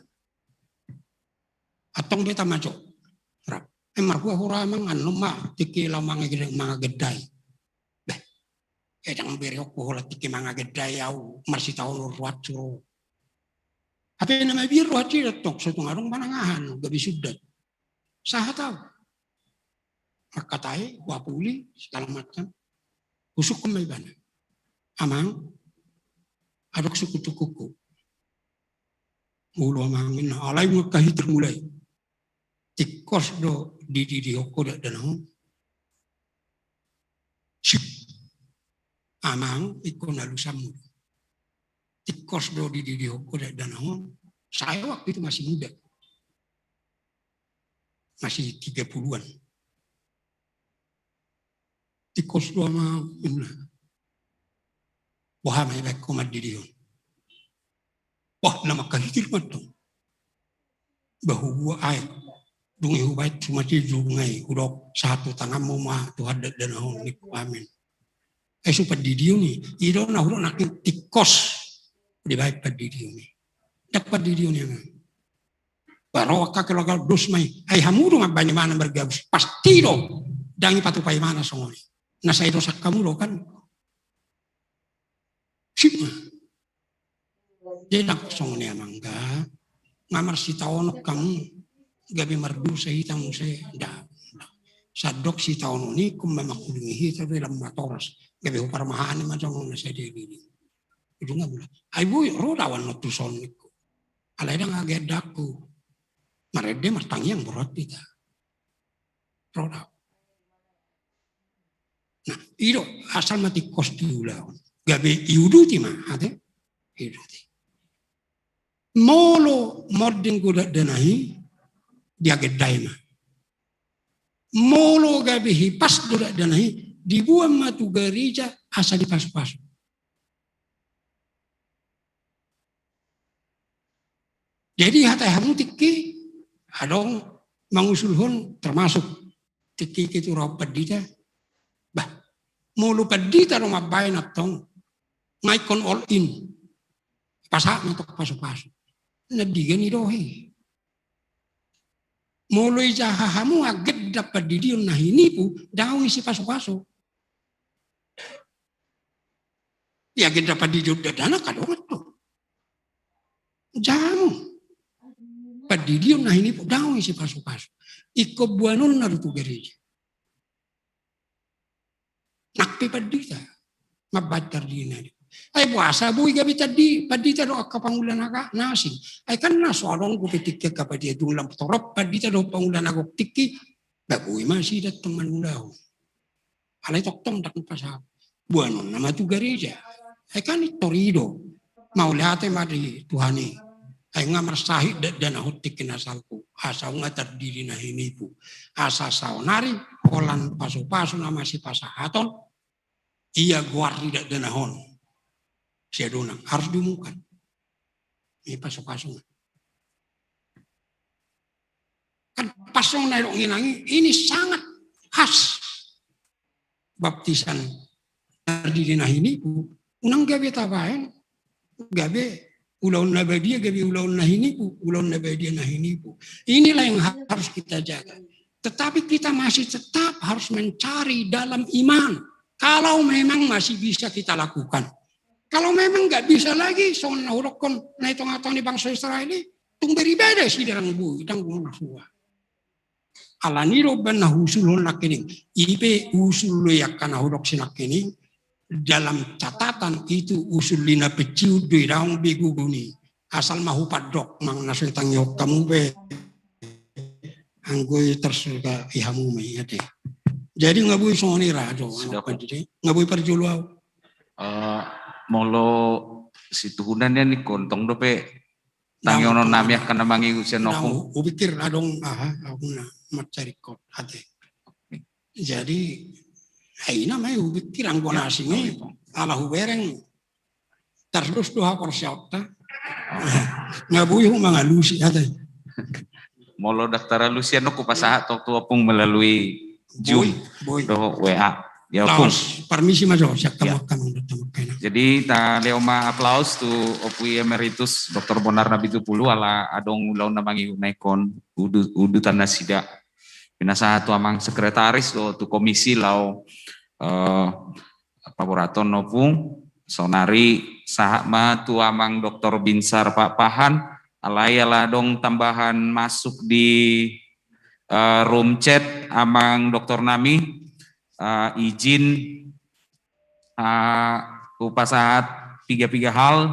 Atong beta maco. Rap. Margua hura mangan lemah tiki lamang gede manga gedai. Beh. Edang beriok hura tiki manga gedai au masih tahu ruat suro. Apa nama biru hati tok satu ngarung panangahan gabi sudat. Sah tahu. Makatai wapuli segala macam. Usuk kembali bana. Amang ada suku-sukuku. Ulu amangin alai ngakahi termulai. Tikos do di hoko dak danau. Sip. Amang ikon lalu samu. Tikos do di hoko dak danau. Saya waktu itu masih muda. Masih 30-an. Tikos do amang wah may komat diriyon. Wah nama kahikir matong. Bahwa ay dungi hubay sumati dungay udok satu tangan mo ma Tuhan dan ahon ni amin. Ay supad diriyon ni iro na huro nakin tikos di baik pad diriyon ni. Dapat diriyon ni nga. Baro kakalagal dos may ay hamuro nga banyaman bergabus pasti do dangi patupay mana songoni. Nasa ito sa kamulo kan. Sipma. Dia nak song ni amangga. Ngamar si taonok kamu gabi mardu sa hitang mo da. Sadok si taono ni kum mamakudungi hita dalam matoras. Gabi huparmahan ni macam na sa diri. Itu nga mula. Ay boy rodawan no tuson niko. Alay da nga gedakku. Marede martangyang berat kita. Rodaw. Nah, itu asal mati kos diulawan. Gabe iuduti mah ate iuduti. Molo mording kuda danahi dia gedai mah. Molo gabe hipas kuda danahi dibuang matu gereja asa dipas-pas. Jadi hata hamu tiki adong mangusulhun termasuk tiki itu rapat dita. Bah molo padita rumah bayan atong ngaikon all in. Pasak untuk pasok-pasok. Nadigan idohi. Mulai jahahamu agad dapat didion nah ini po, daw isi pasok-pasok. Ya agad dapat didion dadana kadongat to. Jamu. Padidion nah ini po, daw isi pasok-pasok. Iko buanon na ruto gereja. Nakpi padita. Mabatar din na. Ay puasa buhay gabi tadi padita do kapangulan naga nasi ay kan na soalong gupitik ka padia dulang torop padita do pangulan nagok tiki babuy masih datang manulaw alay toktong tak pasap buanon nama tu gereja ay kan itorido maulate mari tuhani ay nga marsahi dan hutik kinasalku asa nga terdiri na hinipu asa saunari holan paso-paso na masih pasahaton iya guardi dan hon saya donang harus diumumkan. Ini pasok-pasok. Kan pasong na nginangi ini sangat khas baptisan terdiri nah ini unang gabi tabayan gabi ulaun nabadia gabi ulaun nah ini ulaun nabadia nah ini inilah yang harus kita jaga. Tetapi kita masih tetap harus mencari dalam iman. Kalau memang masih bisa kita lakukan. Kalau memang nggak bisa lagi, soal naurokon na itong atong ni bangsa Israel tung beribada si darang bu, itang gumasuwa. Alaniro ban nahusulon nakining, ipe usul yak kanahurok sinakining dalam catatan itu usul lina peciu di daung beguguni asal mahu padok mang nasentang yok kamu be anggoy tersuka ihamu me ate. Jadi ngabui songoni rado, ngabui perjuluau. Molo situ hunannya nih kontong dope tangyono namiak kana mangi usia nopung. Ubikir ladong aku na macari kot ate. Jadi hai namanya ubikir angkon asingnya ala hubereng terus doha korsyauta. Ngabuy mga lusi ate. Molo daktara Luciano ku pasaha tok tuapung melalui Zoom do WA. Ya opung. Permisi mas siap Ya. Jadi ta leoma aplaus tu opui emeritus Dr. Bonar Nabitupulu ala adong ulau namangi naikon udu tanda sida. Pinasa tu amang sekretaris tu komisi lau laboraton nopung sonari sahama tu amang Dr. Binsar Pak Pahan alaya dong tambahan masuk di room chat amang Dr. Nami izin upasahat tiga hal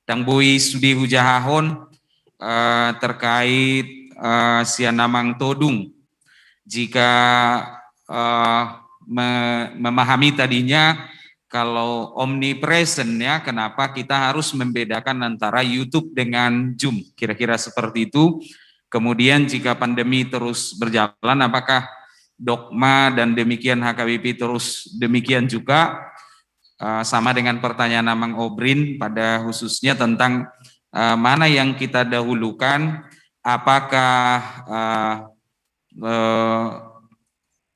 dan bui studi hujahahon terkait sianamang todung jika memahami tadinya kalau omnipresent ya, kenapa kita harus membedakan antara YouTube dengan Zoom, kira-kira seperti itu. Kemudian jika pandemi terus berjalan, apakah dogma dan demikian HKBP terus demikian juga, sama dengan pertanyaan Amang Obrin pada khususnya tentang mana yang kita dahulukan, apakah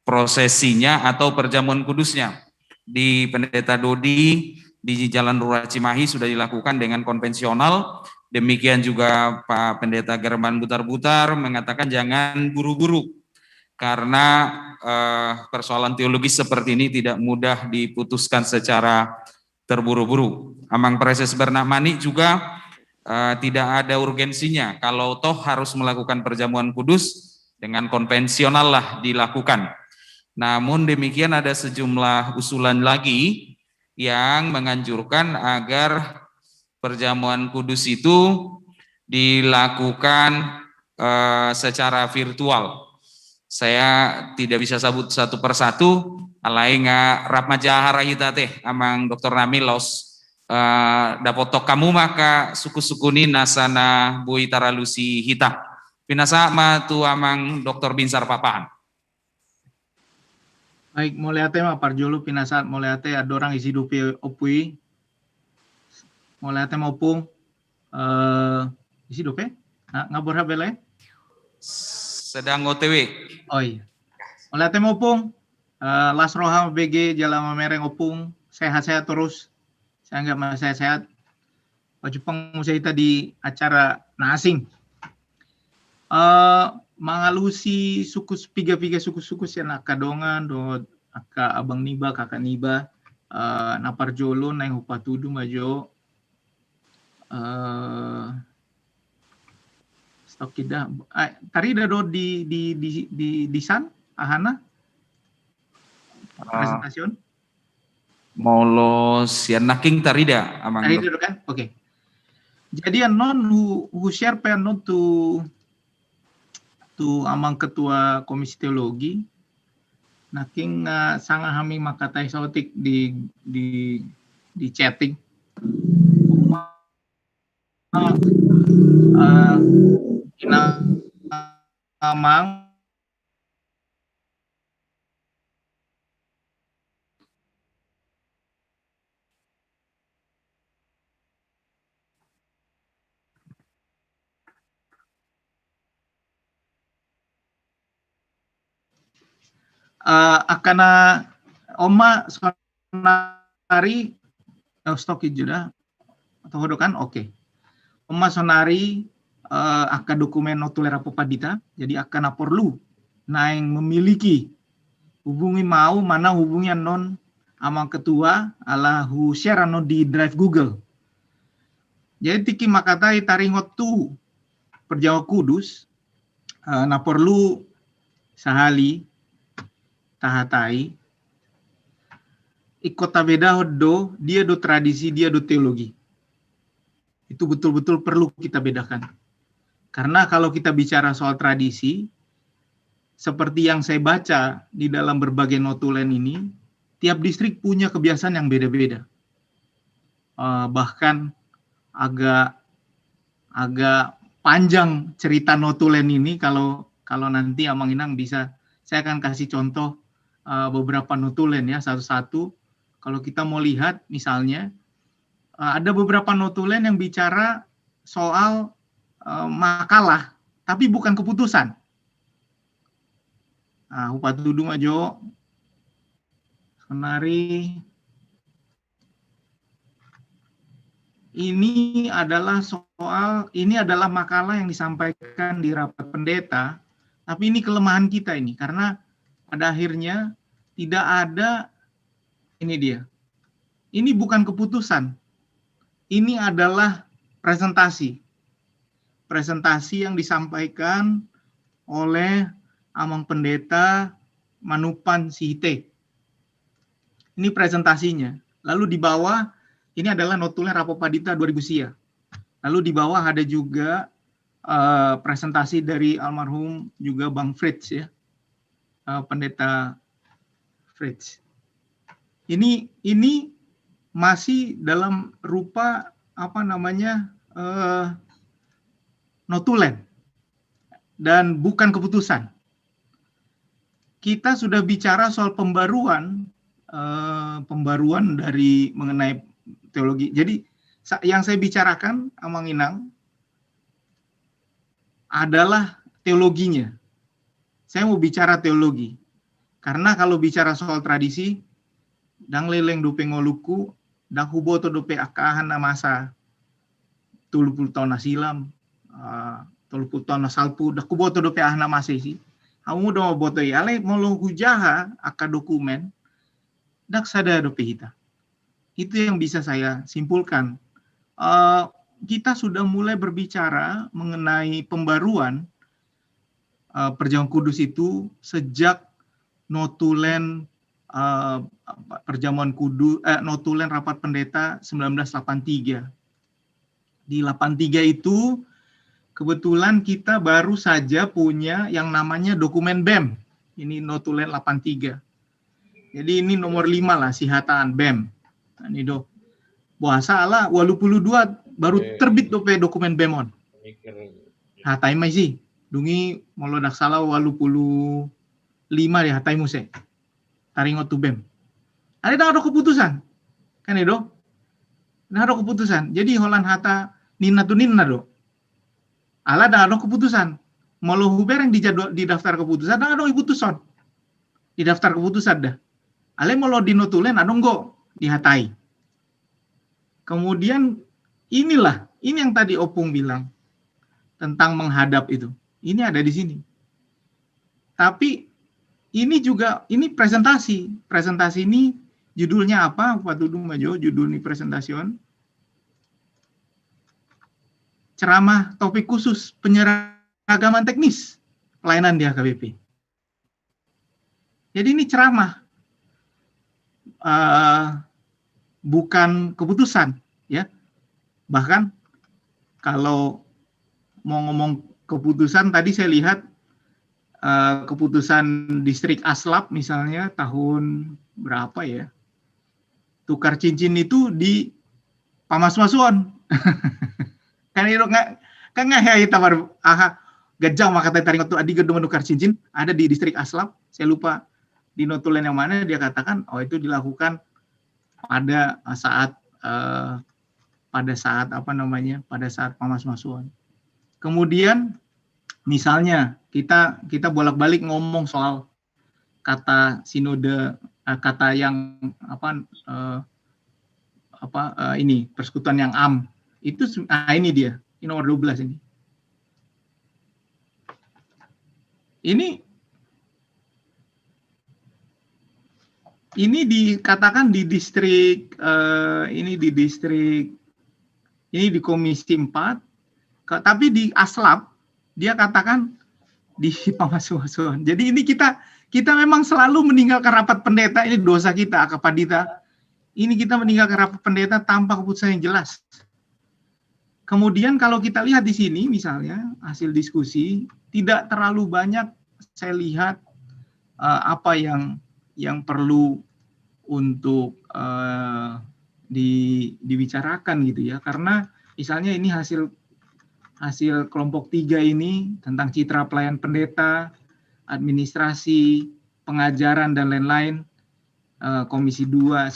prosesinya atau perjamuan kudusnya. Di Pendeta Dodi di Jalan Rura Cimahi sudah dilakukan dengan konvensional. Demikian juga Pak Pendeta German Butar-Butar mengatakan jangan buru-buru karena persoalan teologis seperti ini tidak mudah diputuskan secara terburu-buru. Amang Preses Bernamani juga tidak ada urgensinya kalau toh harus melakukan perjamuan kudus dengan konvensional lah dilakukan. Namun demikian ada sejumlah usulan lagi yang menganjurkan agar perjamuan kudus itu dilakukan secara virtual. Saya tidak bisa sebut satu persatu, alai rap majahara kita teh amang Dr. Nami los dapotok kamu maka suku-suku ni nasana bui taralusi hita. Pinasa ma tu amang Dr. Binsar Papahan. Baik, moleate ma parjolo pinasat moleate adorang isi dupi opui. Moleate maupung isi dupi? Ngabur habele? Sedang OTW. Oh iya. Moleate maupung Las Roha BG Jalan Mereng opung sehat-sehat terus. Saya anggap masih sehat. Baju pengusaha di acara nasing. Mangalusi suku piga suku yang akadongan do aka abang niba kakak niba napar jolo naing upatudu majo stok kita tari do di san ahana presentasiun Molo sian naking tarida amang tarida do kan oke. Jadi non who share pe non tu amang ketua komisi teologi naking sangat hami makatai sautik di chatting amang akana oma sonari stoki juga atau hodokan oke. Oma sonari aka dokumen notulera popadita jadi akana perlu naing memiliki hubungi mau mana hubungi non amang ketua ala hu share no di drive Google. Jadi tiki makatai taringot tu perjawa kudus na perlu sahali tahatai ikota beda do dia do tradisi dia do teologi itu betul-betul perlu kita bedakan karena kalau kita bicara soal tradisi seperti yang saya baca di dalam berbagai notulen ini tiap distrik punya kebiasaan yang beda-beda bahkan agak panjang cerita notulen ini. Kalau nanti Amang Inang bisa, saya akan kasih contoh beberapa notulen ya satu-satu. Kalau kita mau lihat misalnya ada beberapa notulen yang bicara soal makalah, tapi bukan keputusan. Upatudu majo, Senari. Ini adalah makalah yang disampaikan di rapat pendeta, tapi ini kelemahan kita ini, karena pada akhirnya tidak ada, ini dia. Ini bukan keputusan. Ini adalah presentasi. Presentasi yang disampaikan oleh Amang Pendeta Manupan Sihite. Ini presentasinya. Lalu di bawah, ini adalah notulen Rapopadita 2000 Sia. Lalu di bawah ada juga presentasi dari almarhum juga Bang Fritz ya. Pendeta Fritz. Ini masih dalam rupa notulen dan bukan keputusan. Kita sudah bicara soal pembaruan dari mengenai teologi. Jadi yang saya bicarakan, Amang Inang, adalah teologinya. Saya mau bicara teologi. Karena kalau bicara soal tradisi, dang leleng dope ngoluku, dang huboto dope akahan na masa 30 tahun nasilam, 30 tahun nasalpu, dak huboto dope ahna masesi. Hamu do boto ale molo hujaha aka dokumen, dak sada dope hita. Itu yang bisa saya simpulkan. Kita sudah mulai berbicara mengenai pembaruan Perjamuan Kudus itu sejak notulen Perjamuan Kudus, notulen Rapat Pendeta 1983. Di 83 itu kebetulan kita baru saja punya yang namanya dokumen BEM. Ini notulen 83. Jadi ini nomor 5 lah sihataan BEM. Ini do. Bahasa ala 82 baru terbit dope dokumen BEMon. Hatai mai sih. Dungi molodak salah 85 di hatai muse. Taringot tu BEM. Ada keputusan. Kan itu? Nah, ada keputusan. Jadi holan hata nina tu nina do. Ala ada keputusan. Molo huber yang di daftar keputusan, ada keputusan. Di daftar keputusan dah. Ale molo di notulen ada nggo dihatai. Kemudian ini yang tadi Opung bilang tentang menghadap itu. Ini ada di sini. Tapi ini presentasi. Presentasi ini judulnya apa? Patudu majo, judul ini presentasiun. Ceramah topik khusus penyeragaman teknis pelayanan di HKBP. Jadi ini ceramah. Bukan keputusan, ya. Bahkan kalau mau ngomong keputusan, tadi saya lihat keputusan distrik Aslap misalnya tahun berapa ya? Tukar cincin itu di Pamasmasuan. Kan itu nggak ya tabar gajah maka taring itu adi gedung menukar cincin ada di distrik Aslap. Saya lupa di notulen yang mana dia katakan itu dilakukan pada saat pada saat Pamasmasuan. Kemudian misalnya kita bolak-balik ngomong soal kata sinode, kata yang ini persekutuan yang am itu ini dia, ini nomor 12 ini. Ini dikatakan di distrik ini di Komisi 4, tapi di Aslap dia katakan di Pamasmasuan. Jadi ini kita memang selalu meninggalkan rapat pendeta, ini dosa kita Akapadita. Ini kita meninggalkan rapat pendeta tanpa keputusan yang jelas. Kemudian kalau kita lihat di sini misalnya hasil diskusi tidak terlalu banyak saya lihat apa yang perlu untuk dibicarakan gitu ya, karena Misalnya ini hasil kelompok 3 ini tentang citra pelayan pendeta, administrasi, pengajaran, dan lain-lain. Komisi 2,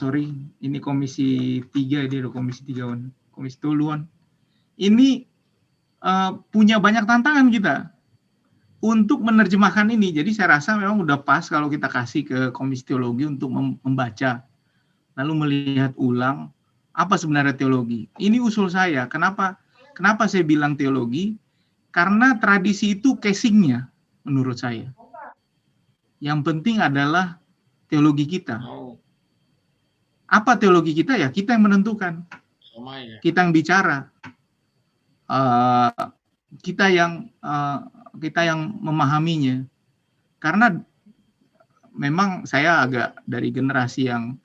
ini komisi 3, dia ada komisi 3, komisi 3. Ini punya banyak tantangan kita untuk menerjemahkan ini. Jadi saya rasa memang udah pas kalau kita kasih ke komisi teologi untuk membaca, lalu melihat ulang apa sebenarnya teologi. Ini usul saya. Kenapa saya bilang teologi? Karena tradisi itu casingnya menurut saya. Yang penting adalah teologi kita. Apa teologi kita? Ya kita yang menentukan. Kita yang bicara. Kita yang memahaminya. Karena memang saya agak dari generasi yang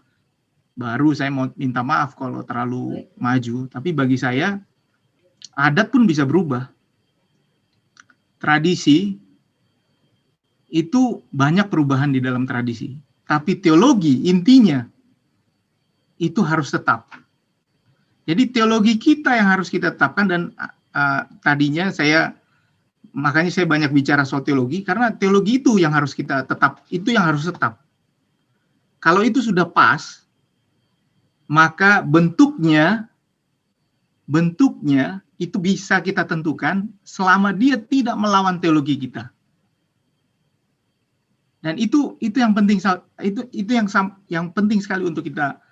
baru, saya mau minta maaf kalau terlalu maju, tapi bagi saya adat pun bisa berubah. Tradisi itu banyak perubahan di dalam tradisi, tapi teologi intinya itu harus tetap. Jadi teologi kita yang harus kita tetapkan, dan tadinya makanya saya banyak bicara soal teologi, karena teologi itu yang harus kita tetap, itu yang harus tetap. Kalau itu sudah pas, maka bentuknya itu bisa kita tentukan selama dia tidak melawan teologi kita. Dan itu yang penting, itu yang penting sekali untuk kita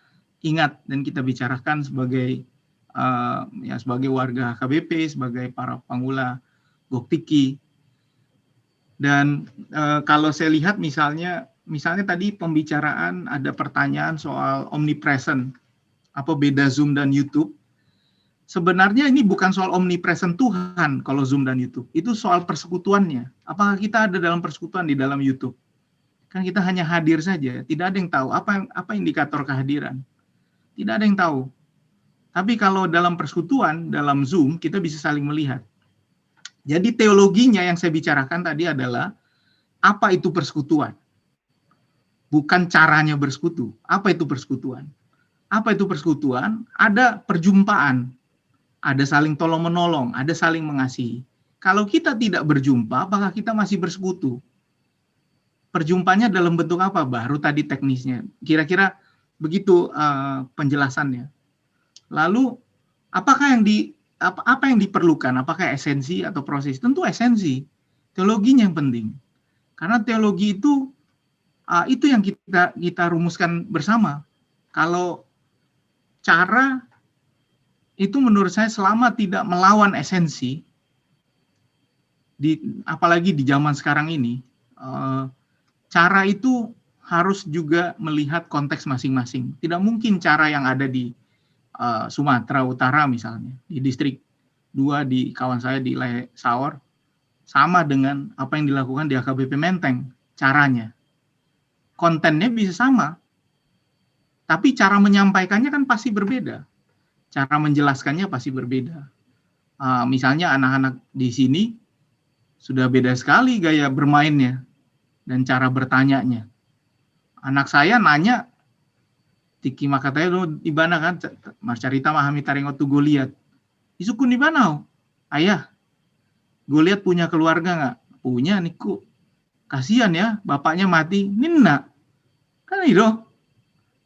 ingat dan kita bicarakan sebagai sebagai warga HKBP, sebagai para panggula Goktiki. Dan kalau saya lihat misalnya tadi pembicaraan ada pertanyaan soal omnipresent, apa beda Zoom dan YouTube? Sebenarnya ini bukan soal omnipresent Tuhan kalau Zoom dan YouTube. Itu soal persekutuannya. Apakah kita ada dalam persekutuan di dalam YouTube? Kan kita hanya hadir saja. Tidak ada yang tahu apa indikator kehadiran. Tidak ada yang tahu. Tapi kalau dalam persekutuan, dalam Zoom, kita bisa saling melihat. Jadi teologinya yang saya bicarakan tadi adalah apa itu persekutuan? Bukan caranya bersekutu. Apa itu persekutuan? Apa itu persekutuan? Ada perjumpaan. Ada saling tolong-menolong, ada saling mengasihi. Kalau kita tidak berjumpa, apakah kita masih bersekutu? Perjumpanya dalam bentuk apa? Baru tadi teknisnya. Kira-kira begitu penjelasannya. Lalu, apakah apa yang diperlukan? Apakah esensi atau proses? Tentu esensi. Teologinya yang penting. Karena teologi itu yang kita rumuskan bersama. Kalau cara itu menurut saya selama tidak melawan esensi, apalagi di zaman sekarang ini, cara itu harus juga melihat konteks masing-masing. Tidak mungkin cara yang ada di Sumatera Utara misalnya, di distrik 2 di kawan saya di Leh Saor, sama dengan apa yang dilakukan di HKBP Menteng, caranya. Kontennya bisa sama, tapi cara menyampaikannya kan pasti berbeda. Cara menjelaskannya pasti berbeda. Misalnya anak-anak di sini sudah beda sekali gaya bermainnya dan cara bertanyanya. Anak saya nanya, tiki makatanya lu di mana kan? Marcarita mahami taringot tu Goliat. Isukun di mana? Ayah, Goliat punya keluarga nggak? Punya niku. Kasihan ya, bapaknya mati. Nina, kan itu.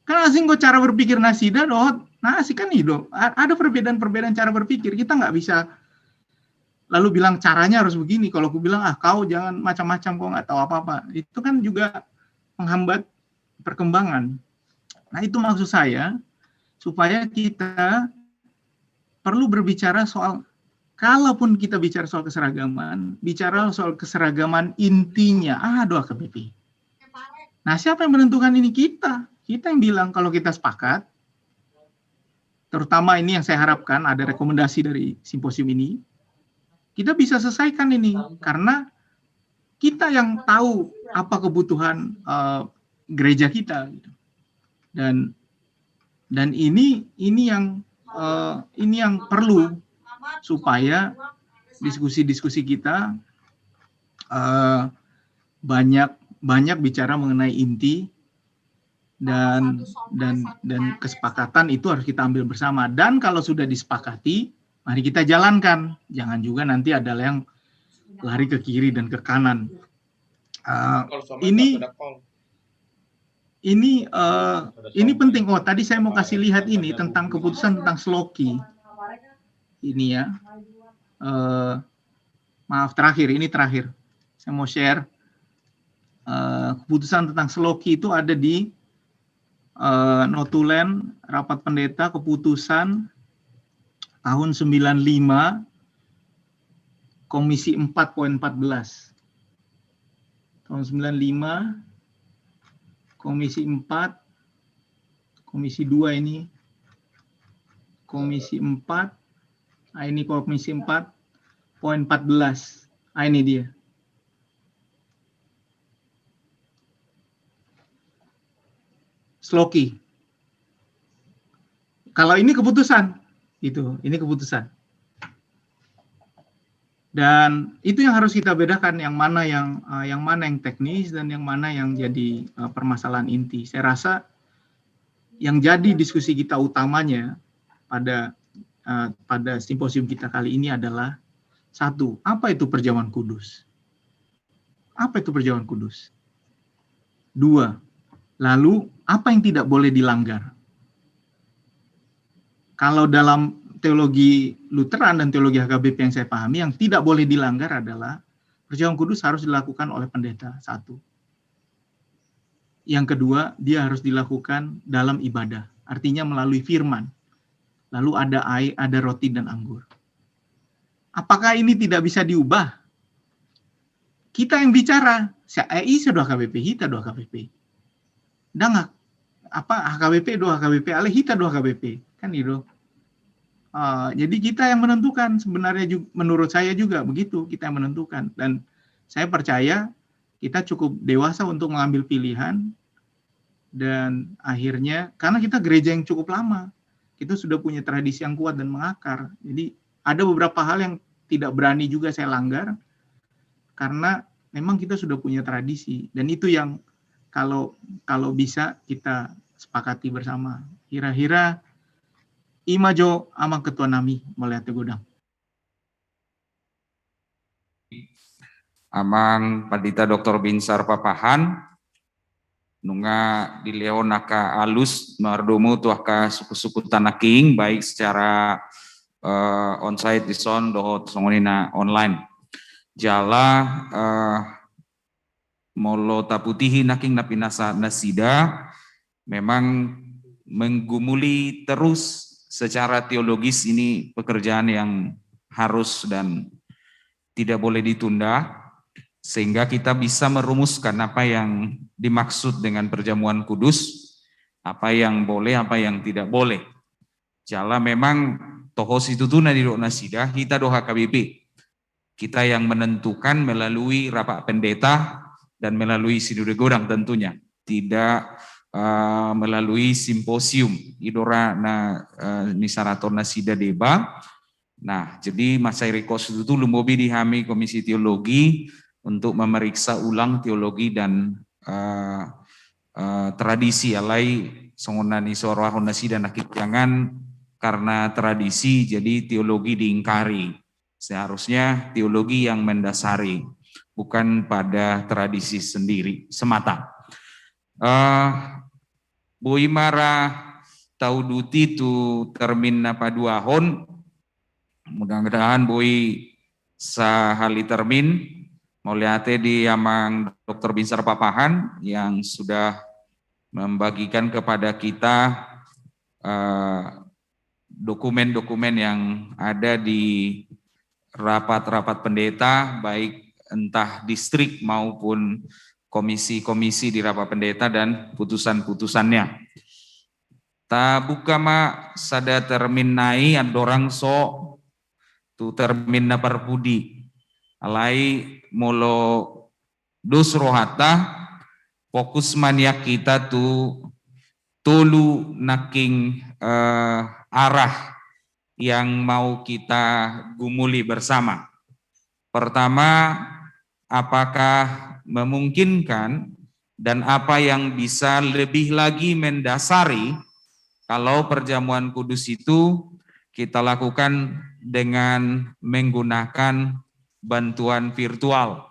Kan asing kok cara berpikir nasida doh. Nah, sih kan itu ada perbedaan cara berpikir. Kita nggak bisa lalu bilang caranya harus begini. Kalau aku bilang kau jangan macam-macam, kau nggak tahu apa-apa. Itu kan juga menghambat perkembangan. Nah, itu maksud saya supaya kita perlu berbicara soal, kalaupun kita bicara soal keseragaman, bicara soal keseragaman intinya. Doa KBP. Nah, siapa yang menentukan ini? Kita yang bilang kalau kita sepakat. Terutama ini yang saya harapkan ada rekomendasi dari simposium ini, kita bisa selesaikan ini karena kita yang tahu apa kebutuhan gereja kita, dan ini yang perlu supaya diskusi-diskusi kita banyak bicara mengenai inti. Dan kesepakatan itu harus kita ambil bersama. Dan kalau sudah disepakati, Mari kita jalankan. Jangan juga nanti ada yang lari ke kiri dan ke kanan. Ini penting. Oh, tadi saya mau kasih lihat ini tentang keputusan tentang Sloki. Ini ya. Maaf, ini terakhir. Saya mau share. Keputusan tentang Sloki itu ada di notulen rapat pendeta keputusan tahun 95 Komisi 4.14. Tahun 95 Komisi 4, Komisi 2 ini, Komisi 4, ini Komisi 4.14, ini dia. Sloki. Kalau ini keputusan, ini keputusan. Dan itu yang harus kita bedakan, yang mana yang teknis dan yang mana yang jadi permasalahan inti. Saya rasa yang jadi diskusi kita utamanya pada simposium kita kali ini adalah satu, apa itu perjamuan kudus? Apa itu perjamuan kudus? Dua, lalu apa yang tidak boleh dilanggar? Kalau dalam teologi Lutheran dan teologi HKBP yang saya pahami, yang tidak boleh dilanggar adalah perjamuan kudus harus dilakukan oleh pendeta, satu. Yang kedua, dia harus dilakukan dalam ibadah, artinya melalui firman. Lalu ada air, ada roti dan anggur. Apakah ini tidak bisa diubah? Kita yang bicara, saya doa HKBP, hita doa HKBP. Dangak, HKBP doa HKBP, ale hita doa HKBP, kan itu. Jadi kita yang menentukan, sebenarnya juga, menurut saya juga begitu, kita yang menentukan. Dan saya percaya kita cukup dewasa untuk mengambil pilihan, dan akhirnya karena kita gereja yang cukup lama, kita sudah punya tradisi yang kuat dan mengakar. Jadi ada beberapa hal yang tidak berani juga saya langgar, karena memang kita sudah punya tradisi, dan itu yang kalau bisa kita sepakati bersama. Kira-kira Imajo ama ketua nami melihat godang. Amang Padita Dr. Binsar Papahan, nunga di Leonaka alus mardomu tuaka suku-suku tanaking, baik secara onsite di son dohot songonina online. Jala molo taputihi naking napinasa nasida memang menggumuli terus secara teologis. Ini pekerjaan yang harus dan tidak boleh ditunda, sehingga kita bisa merumuskan apa yang dimaksud dengan perjamuan kudus, apa yang boleh, apa yang tidak boleh. Jala memang tohos itu tuna di doa nasida, kita doa HKBP. Kita yang menentukan melalui rapat pendeta dan melalui sinode godang tentunya, tidak melalui simposium idora na nisarator nasida deba. Nah, jadi Mas Erikos itu lumbobi dihami Komisi Teologi untuk memeriksa ulang teologi dan tradisi alai songonani sorwahon nasida nakit, jangan karena tradisi jadi teologi diingkari. Seharusnya teologi yang mendasari, bukan pada tradisi sendiri semata. Boi mara tau duti tu termin apa 2 hon, mudah-mudahan boi sahali termin melihatnya di Amang Dr. Binsar Papahan yang sudah membagikan kepada kita dokumen-dokumen yang ada di rapat-rapat pendeta, baik entah distrik maupun komisi-komisi di rapat pendeta dan putusan-putusannya. Ta buka ma sada termin nai adorang so tu termin na parpudi alai molo dos rohata fokus maniak kita tu tulu naking arah yang mau kita gumuli bersama. Pertama, apakah memungkinkan dan apa yang bisa lebih lagi mendasari kalau perjamuan kudus itu kita lakukan dengan menggunakan bantuan virtual.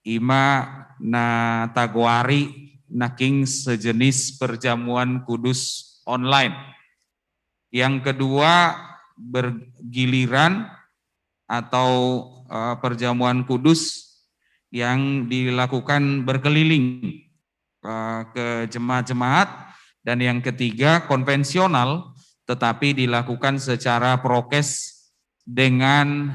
Ima na tagwari naking sejenis perjamuan kudus online. Yang kedua, bergiliran atau perjamuan kudus yang dilakukan berkeliling ke jemaat-jemaat. Dan yang ketiga, konvensional tetapi dilakukan secara prokes dengan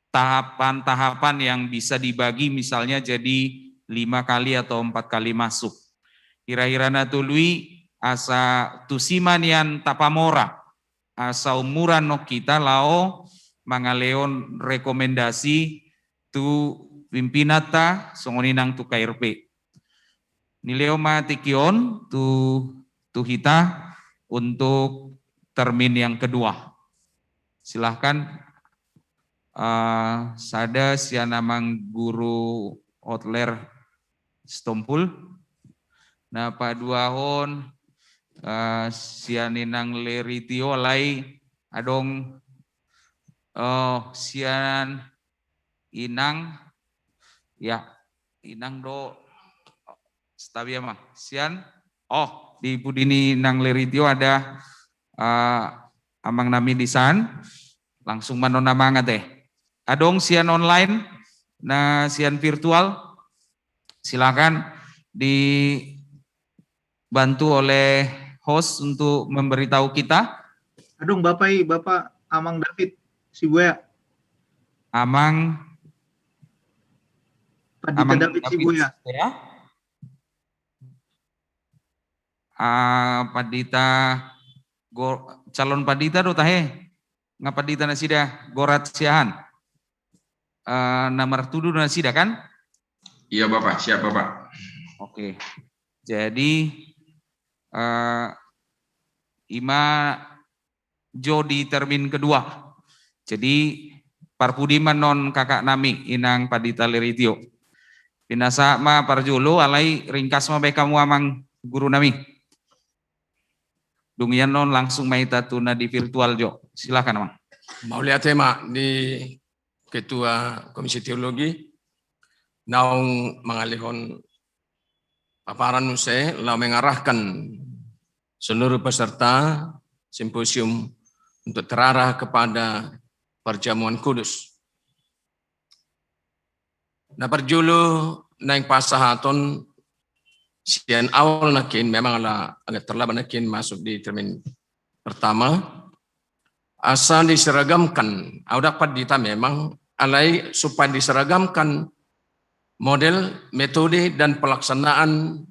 tahapan-tahapan yang bisa dibagi misalnya jadi 5 kali atau 4 kali masuk. Kira-kira natului asa tusimanian tapamora, asa umuran no kita lao mangaleon rekomendasi tu pimpinata songoninang tu KRP. Nileo matikion tu kita untuk termin yang kedua. Silahkan sada sianamang guru Otler Stompul. Nah paduahon sianinang leritio alay adong sian inang ya inang do stabia mah sian di Pudini nang leritio ada amang nami lisan langsung manona manga teh. Adong sian online na sian virtual silakan dibantu oleh host untuk memberitahu kita. Adong Bapak Amang David Sibuya. Amang Padita David Sibuya. Ya. Padita calon padita do tahe ngapadita na sida gorat siahan nomor tuduh na sida kan? Iya Bapak, siap Bapak. Oke. Jadi ima jo di termin kedua. Jadi parpudiman non kakak nami inang padita leritio. Pinasa ma parjulu alai ringkas ma bae kamu amang guru nami. Dungian non langsung maita tuna di virtual jo. Silakan Mang. Mau lihat tema di Ketua Komisi Teologi naung mengalihkan paparan nuse lau mengarahkan seluruh peserta simposium untuk terarah kepada perjamuan kudus. Nah perjulu naik pasahaton sian awal nakin memang agak terlambat nakin masuk di termin pertama. Asal diseragamkan, dapat dita memang alai supaya diseragamkan model, metode dan pelaksanaan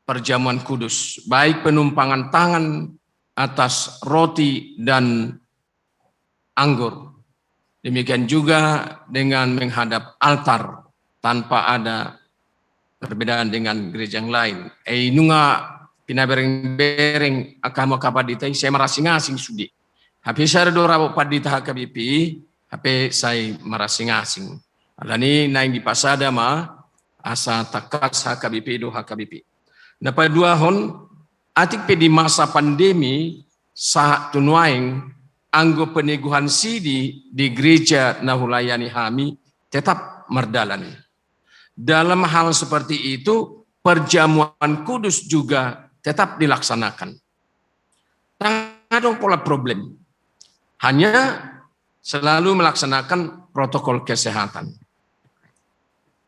perjamuan kudus, baik penumpangan tangan atas roti dan anggur. Demikian juga dengan menghadap altar tanpa ada perbedaan dengan gereja yang lain. Nunga pinabereng-bereng akama kapaditai saya marasing-asing sudi. Hape saya dora padita HKBP, hape saya marasing-asing. Alani naing di pasada ma asa takas HKBP do HKBP. Na pada 2 hon atik pe di masa pandemi sa tunuaing anggo peneguhan sidi di gereja nahulayani hami tetap merdalan. Dalam hal seperti itu, perjamuan kudus juga tetap dilaksanakan. Tak ada pola problem. Hanya selalu melaksanakan protokol kesehatan.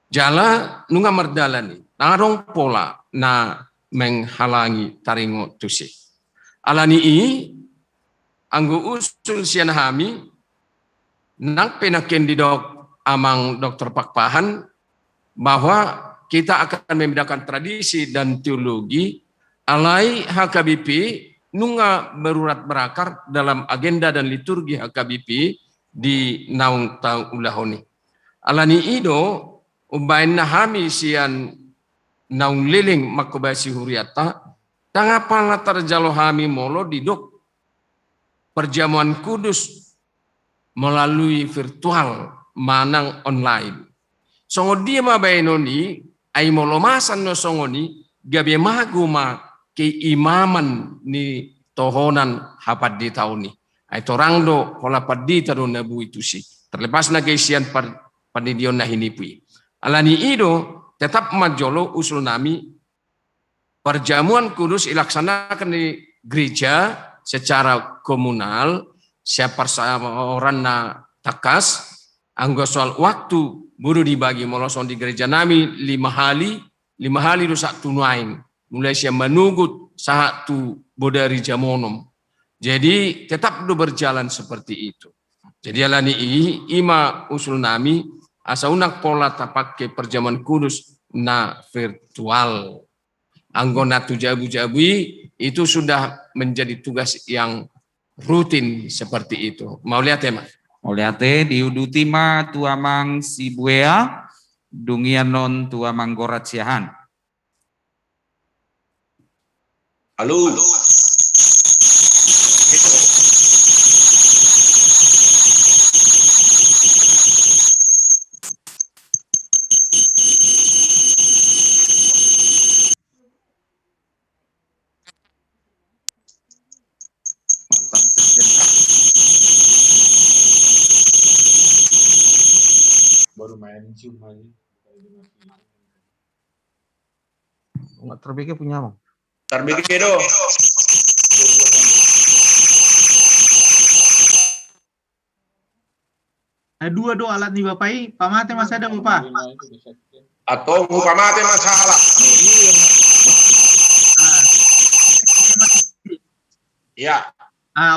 Jala nunga merdalani. Tak ada pola na menghalangi taringo tusi. Alani anggo usul sian hami nak penaken didok amang Dr. Pakpahan bahwa kita akan membedakan tradisi dan teologi alai HKBP nunga berurat berakar dalam agenda dan liturgi HKBP di naung tahun ulahoni. Alani ido ubain nahami sian naung liling makobasi huriata tangapala terjalo hami molo didok perjamuan kudus melalui virtual manang online. Songo dia mabainoni ay molomasan no songoni gabe maguma ke imaman ni tohonan hapat di tahun ni. Itu orang do pola padita do nabu itu sih. Terlepas na keisian padidion na hinipui. Alani ido tetap majolo usul nami perjamuan kudus ilaksanakan di gereja secara komunal. Siapa orang na takas anggo soal waktu buru dibagi moloson di gereja nami 5 hari do sak tunaing. Mulai siap menugut satu bodari jamonom. Jadi tetap do berjalan seperti itu. Jadi alani ima usul nami asa unak pola tapake perjamuan kudus na virtual. Anggona tu jabu-jabui itu sudah menjadi tugas yang rutin seperti itu. Mau lihat tema? Mau lihat diuduti ma tuamang sibuea dungian non tuamang gorat siahan. Halo. Mantan sekjen. Baru main Zoom aja. Nggak terbikir punya bang. Terbikir do. Ada 2 do alat nih Bapak, pamate masih ada Bapak? Atau upamate masalah. Ya.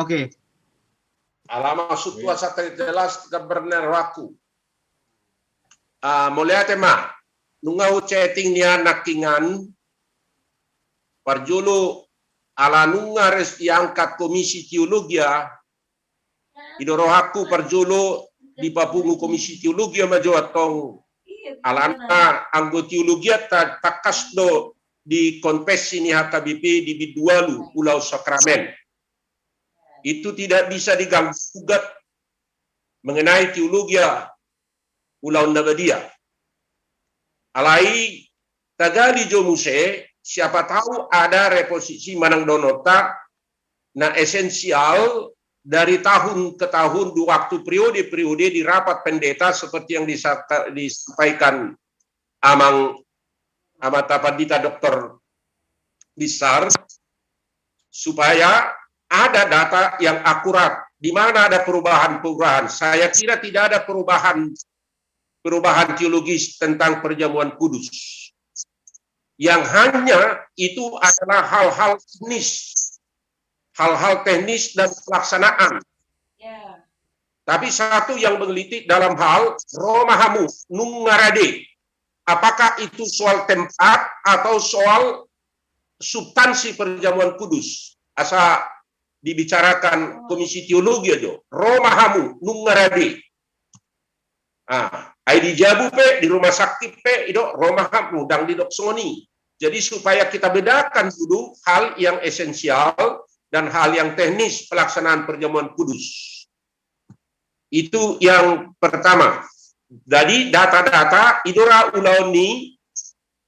Oke. Alama sutua sate jelas keberner waku. Mulai tema. Nungau chatting ni anak kingan. Parjulu ala nunga res diangkat komisi teologi idorohaku parjulu di papungu komisi teologi majuatong alana anggo teologi takas do di konfesi ni HKBP di Bidualu Pulau Sakramen itu tidak bisa diganggu gugat mengenai teologi Pulau Nabadia alai tagali jomuse. Siapa tahu ada reposisi Manang Donota na esensial dari tahun ke tahun di waktu periode di rapat pendeta seperti yang disampaikan Amang Amata Pandita Dr. Besar supaya ada data yang akurat di mana ada perubahan-perubahan. Saya kira tidak ada perubahan teologis tentang perjamuan kudus. Yang hanya itu adalah hal-hal teknis dan pelaksanaan. Tapi satu yang menggelitik dalam hal romahamu nungarade, apakah itu soal tempat atau soal substansi perjamuan kudus? Asa dibicarakan komisi teologi aja. Romahamu nungarade. Di Jabu pe di rumah sakit pe itu romahamu dang di dok songoni. Jadi supaya kita bedakan dulu hal yang esensial dan hal yang teknis pelaksanaan perjamuan kudus. Itu yang pertama. Jadi data-data idora ulauni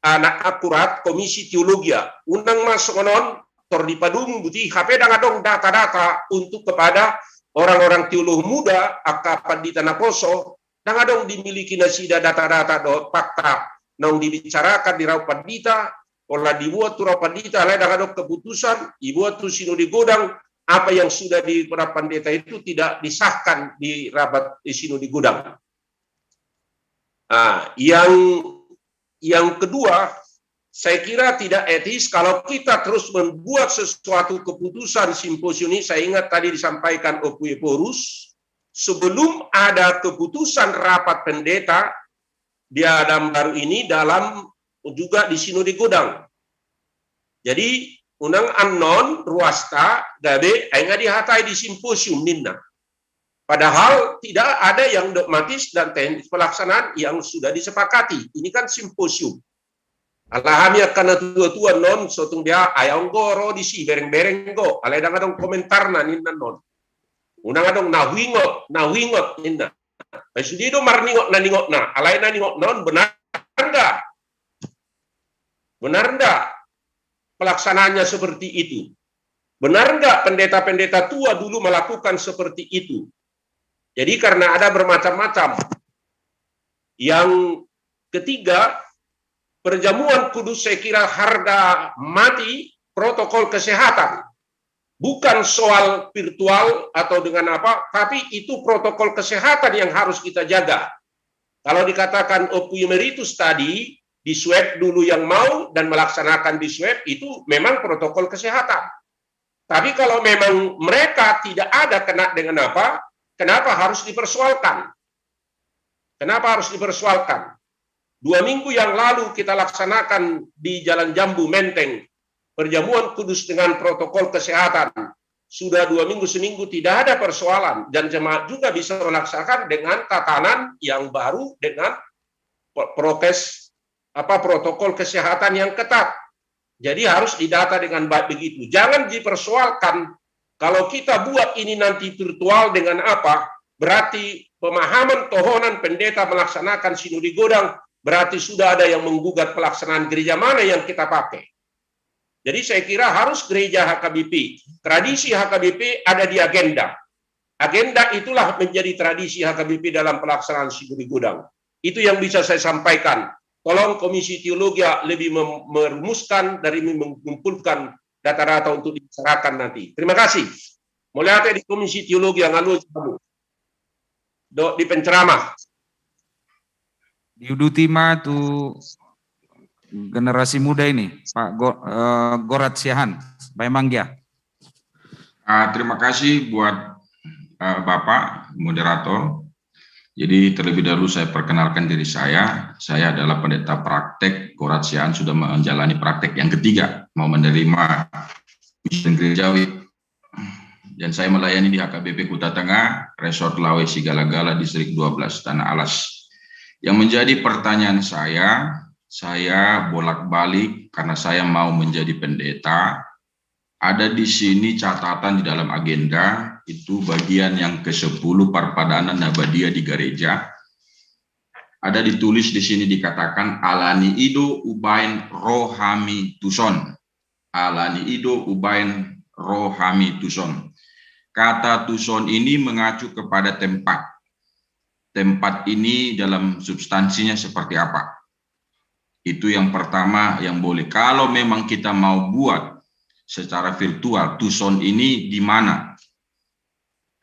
anak akurat komisi teologi. Undang masuk non tor di padung buti HP dong data-data untuk kepada orang-orang teolog muda akapan di tanah poso. Dong dimiliki nasida data-data do fakta nong dibicarakan di rapat dita. Olah dibuat tu rapat dita, lain dong keputusan, dibuat tu sinodi godang, apa yang sudah di rapat dita itu tidak disahkan di rapat di sinodi godang. Yang kedua, saya kira tidak etis kalau kita terus membuat sesuatu keputusan simposium ini. Saya ingat tadi disampaikan Opue Porus, sebelum ada keputusan rapat pendeta di Adam baru ini dalam juga di sinodi godang. Jadi unang anon ruasta gabe enggak dihatai di simposium ninna. Padahal tidak ada yang dogmatis dan teknis pelaksanaan yang sudah disepakati. Ini kan simposium. Alhamdulillah karena tua-tua non sotung dia ayang goro di si bereng-bereng go. Alai dang adong komentar na ninna non. Unang adong nahuingot ninna. Pasudi do marningot na alai na ningot non benar enggak? Benar enggak pelaksanaannya seperti itu? Benar nggak pendeta-pendeta tua dulu melakukan seperti itu? Jadi karena ada bermacam-macam. Yang ketiga, perjamuan kudus saya kira harga mati protokol kesehatan. Bukan soal virtual atau dengan apa, tapi itu protokol kesehatan yang harus kita jaga. Kalau dikatakan opus emeritus tadi, di swab dulu yang mau dan melaksanakan di swab, itu memang protokol kesehatan. Tapi kalau memang mereka tidak ada kena dengan apa, kenapa harus dipersoalkan? Kenapa harus dipersoalkan? 2 minggu yang lalu kita laksanakan di Jalan Jambu Menteng, perjamuan kudus dengan protokol kesehatan. Sudah 2 minggu, seminggu tidak ada persoalan. Dan jemaat juga bisa melaksanakan dengan tatanan yang baru, dengan protokol kesehatan yang ketat. Jadi harus didata dengan baik begitu. Jangan dipersoalkan kalau kita buat ini nanti virtual dengan apa, berarti pemahaman tohonan pendeta melaksanakan sinodi godang, berarti sudah ada yang menggugat pelaksanaan gereja mana yang kita pakai. Jadi saya kira harus gereja HKBP. Tradisi HKBP ada di agenda. Agenda itulah menjadi tradisi HKBP dalam pelaksanaan sinodi godang. Itu yang bisa saya sampaikan. Tolong Komisi Teologi lebih merumuskan dari mengumpulkan data-data untuk dibicarakan nanti. Terima kasih. Melihat di Komisi Teologi yang lalu di penceramah. Diudutima tu generasi muda ini, Pak Gorat Siahan, Pak Manggia. Terima kasih buat Bapak moderator. Jadi terlebih dahulu saya perkenalkan diri saya. Saya adalah pendeta praktek Gorat Siahan, sudah menjalani praktek yang ketiga, mau menerima misi gerejawi. Dan saya melayani di HKBP Kuta Tengah, Resort Lawe Sigala-Gala, Distrik 12, Tanah Alas. Yang menjadi pertanyaan saya bolak-balik karena saya mau menjadi pendeta. Ada di sini catatan di dalam agenda, itu bagian yang ke-10 Parpadanan Nabadiyah di gereja. Ada ditulis di sini dikatakan alani ido ubain rohami tuson. Alani ido ubain rohami tuson. Kata tuson ini mengacu kepada tempat. Tempat ini dalam substansinya seperti apa? Itu yang pertama yang boleh. Kalau memang kita mau buat secara virtual, tuson ini di mana?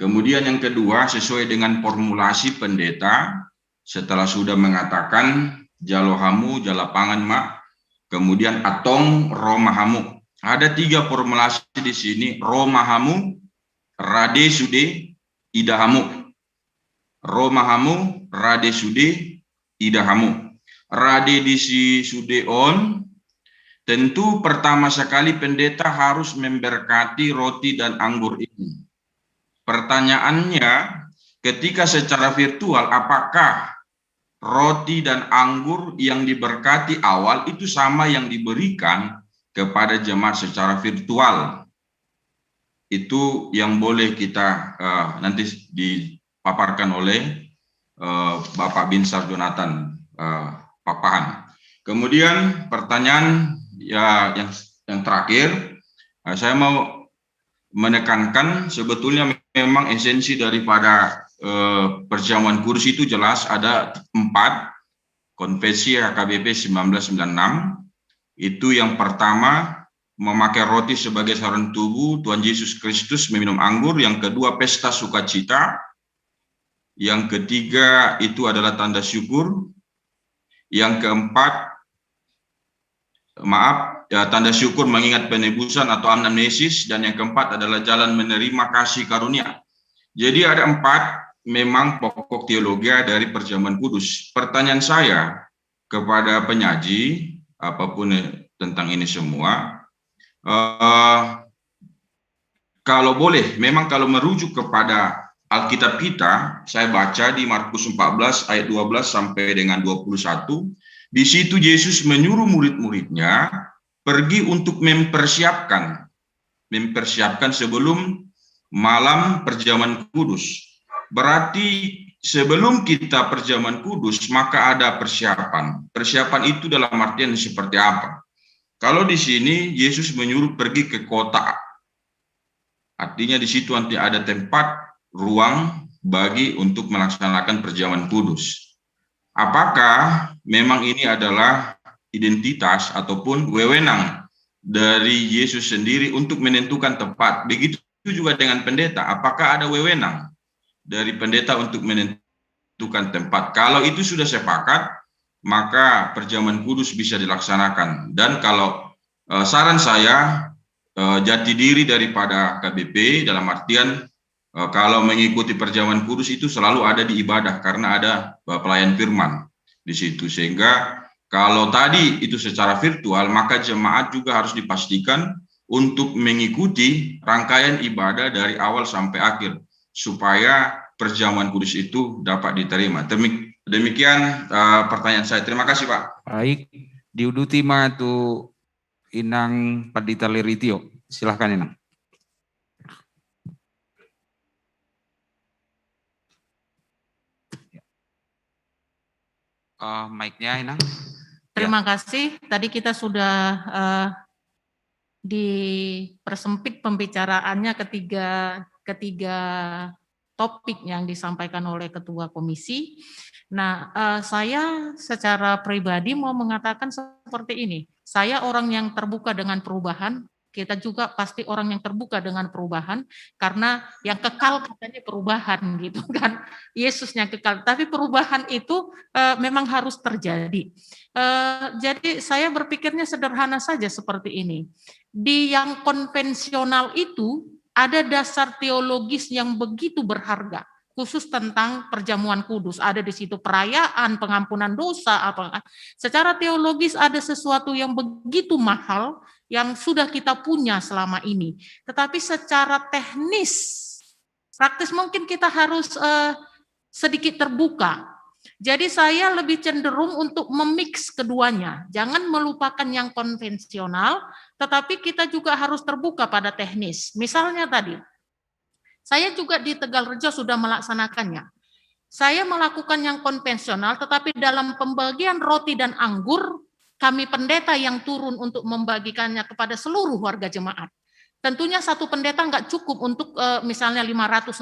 Kemudian yang kedua, sesuai dengan formulasi pendeta, setelah sudah mengatakan jalohamu, jalapangan mak, kemudian atong romahamu. Ada 3 formulasi di sini, romahamu, rade sude, idahamu. Romahamu, rade sude, idahamu. Rade disi sude on, tentu pertama sekali pendeta harus memberkati roti dan anggur ini. Pertanyaannya, ketika secara virtual, apakah roti dan anggur yang diberkati awal itu sama yang diberikan kepada jemaat secara virtual? Itu yang boleh kita nanti dipaparkan oleh Bapak Binsar Jonathan Papahan. Kemudian pertanyaan yang terakhir, saya mau menekankan sebetulnya memang esensi daripada perjamuan kudus itu jelas ada 4 konvensi HKBP 1996. Itu yang pertama memakai roti sebagai saran tubuh Tuhan Yesus Kristus, meminum anggur. Yang kedua pesta sukacita. Yang ketiga itu adalah tanda syukur. Yang keempat tanda syukur mengingat penebusan atau anamnesis, dan yang keempat adalah jalan menerima kasih karunia. Jadi ada 4 memang pokok teologi dari perjamuan kudus. Pertanyaan saya kepada penyaji, apapun tentang ini semua, kalau boleh, memang kalau merujuk kepada Alkitab kita, saya baca di Markus 14 ayat 12 sampai dengan 21, di situ Yesus menyuruh murid-muridnya pergi untuk mempersiapkan sebelum malam perjamuan kudus. Berarti sebelum kita perjamuan kudus, maka ada persiapan. Persiapan itu dalam artian seperti apa? Kalau di sini Yesus menyuruh pergi ke kota. Artinya di situ nanti ada tempat ruang bagi untuk melaksanakan perjamuan kudus. Apakah memang ini adalah identitas ataupun wewenang dari Yesus sendiri untuk menentukan tempat? Begitu juga dengan pendeta, apakah ada wewenang dari pendeta untuk menentukan tempat? Kalau itu sudah sepakat, maka perjamuan kudus bisa dilaksanakan. Dan kalau saran saya, jati diri daripada KBP dalam artian kalau mengikuti perjamuan kudus itu selalu ada di ibadah karena ada pelayan firman di situ. Sehingga kalau tadi itu secara virtual, maka jemaat juga harus dipastikan untuk mengikuti rangkaian ibadah dari awal sampai akhir supaya perjamuan kudus itu dapat diterima. Demikian pertanyaan saya. Terima kasih, Pak. Baik, diuduti ma tu Inang Pandita Liritio. Silahkan, Inang. Mic-nya, Inang. Terima kasih. Tadi kita sudah dipersempit pembicaraannya ketiga topik yang disampaikan oleh Ketua Komisi. Nah, saya secara pribadi mau mengatakan seperti ini. Saya orang yang terbuka dengan perubahan. Kita juga pasti orang yang terbuka dengan perubahan, karena yang kekal katanya perubahan gitu kan. Yesusnya kekal, tapi perubahan itu memang harus terjadi. Jadi saya berpikirnya sederhana saja seperti ini. Di yang konvensional itu ada dasar teologis yang begitu berharga, khusus tentang perjamuan kudus. Ada di situ perayaan, pengampunan dosa, apa. Secara teologis ada sesuatu yang begitu mahal yang sudah kita punya selama ini. Tetapi secara teknis, praktis mungkin kita harus sedikit terbuka. Jadi saya lebih cenderung untuk memix keduanya. Jangan melupakan yang konvensional, tetapi kita juga harus terbuka pada teknis. Misalnya tadi, saya juga di Tegalrejo sudah melaksanakannya. Saya melakukan yang konvensional, tetapi dalam pembagian roti dan anggur, kami pendeta yang turun untuk membagikannya kepada seluruh warga jemaat. Tentunya satu pendeta nggak cukup untuk misalnya 500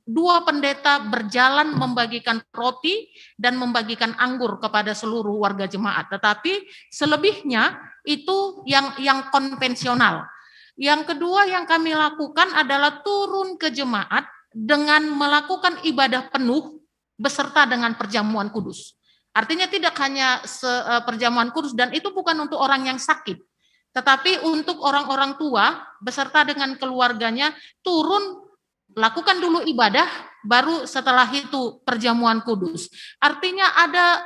dua pendeta berjalan membagikan roti dan membagikan anggur kepada seluruh warga jemaat. Tetapi selebihnya itu yang konvensional. Yang kedua yang kami lakukan adalah turun ke jemaat dengan melakukan ibadah penuh beserta dengan perjamuan kudus. Artinya tidak hanya perjamuan kudus, dan itu bukan untuk orang yang sakit, tetapi untuk orang-orang tua beserta dengan keluarganya turun, lakukan dulu ibadah, baru setelah itu perjamuan kudus. Artinya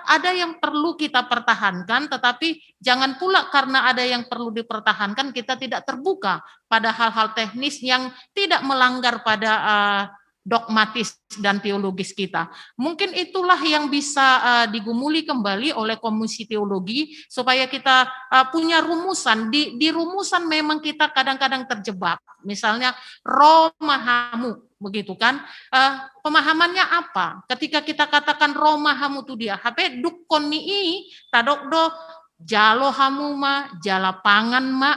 ada yang perlu kita pertahankan, tetapi jangan pula karena ada yang perlu dipertahankan kita tidak terbuka pada hal-hal teknis yang tidak melanggar pada dogmatis dan teologis kita. Mungkin itulah yang bisa digumuli kembali oleh Komisi Teologi supaya kita punya rumusan. Di rumusan memang kita kadang-kadang terjebak. Misalnya roh mahamu, begitu kan? Pemahamannya apa? Ketika kita katakan roh mahamu itu dia, HP dukon nii tadokdo jalo hamuma jala pangan ma.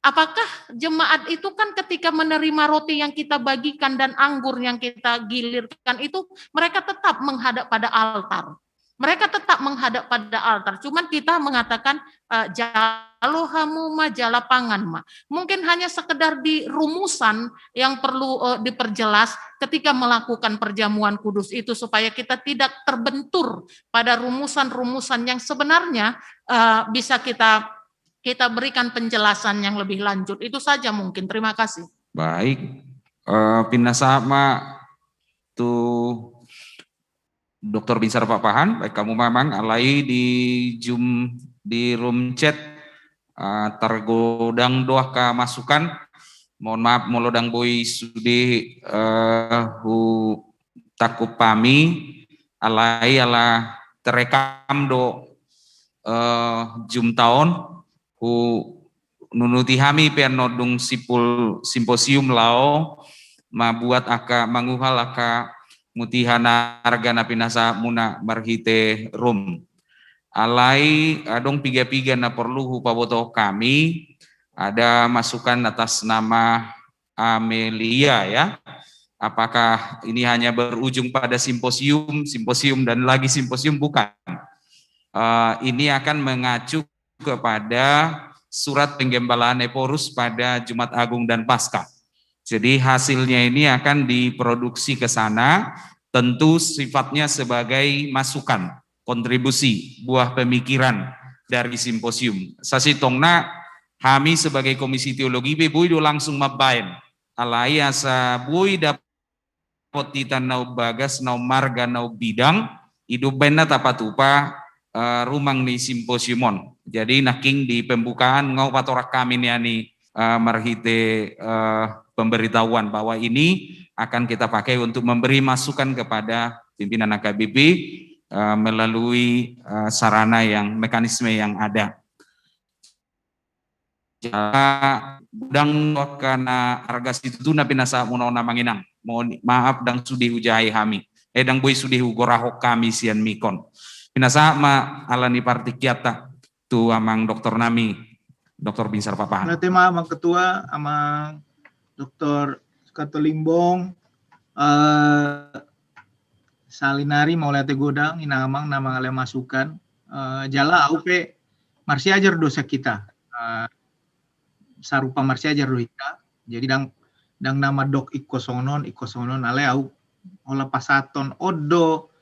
Apakah jemaat itu kan ketika menerima roti yang kita bagikan dan anggur yang kita gilirkan itu, mereka tetap menghadap pada altar. Mereka tetap menghadap pada altar. Cuman kita mengatakan jalo hamuma jala pangan ma. Mungkin hanya sekedar di rumusan yang perlu diperjelas ketika melakukan perjamuan kudus itu supaya kita tidak terbentur pada rumusan-rumusan yang sebenarnya bisa kita berikan penjelasan yang lebih lanjut. Itu saja mungkin. Terima kasih. Baik. Pinasama tu Dr. Binsar Pak Pahan, baik kamu memang alai di room chat tergodang doa ke masukan. Mohon maaf molodang boy sudi hu takup pami alai ala terekam do jum tahun hu nunuti hami penodung sipul simposium lao mabuat aka manguhal aka mutihana hargana pinasa muna marhite rum alai adong piga-piga na perlu hu paboto kami ada masukan atas nama Amelia ya. Apakah ini hanya berujung pada simposium dan lagi simposium? Bukan. Ini akan mengacu kepada surat penggembalaan Eporus pada Jumat Agung dan Paskah. Jadi hasilnya ini akan diproduksi ke sana, tentu sifatnya sebagai masukan, kontribusi, buah pemikiran dari simposium. Sasitongna kami sebagai Komisi Teologi bui do langsung mabain. Alai asa bui dapat potitan nau bagas nau marga nau bidang hidup benda tapatupa rumang ni simposiumon. Jadi naking di pembukaan ngau patorak kami ni marhite pemberitahuan bahwa ini akan kita pakai untuk memberi masukan kepada pimpinan AKBP melalui sarana mekanisme yang ada. Dang karena harga situ na pinasa munona manginang. Mohon maaf dang sudi hujai kami. Dang boy sudi hugorahok kami sian mikon. Pinasa ma alani partikiata tu amang dokter nami, Dokter Binsar Papahan. Nanti amang ketua amang Dokter Katolimbong Salinari mau lihat godang ina amang nama ale masukan jala aupe marsi ajar dosa kita sarupa marsi ajar dosa. Jadi dang nama dok ikosonon ale au ola pasaton odo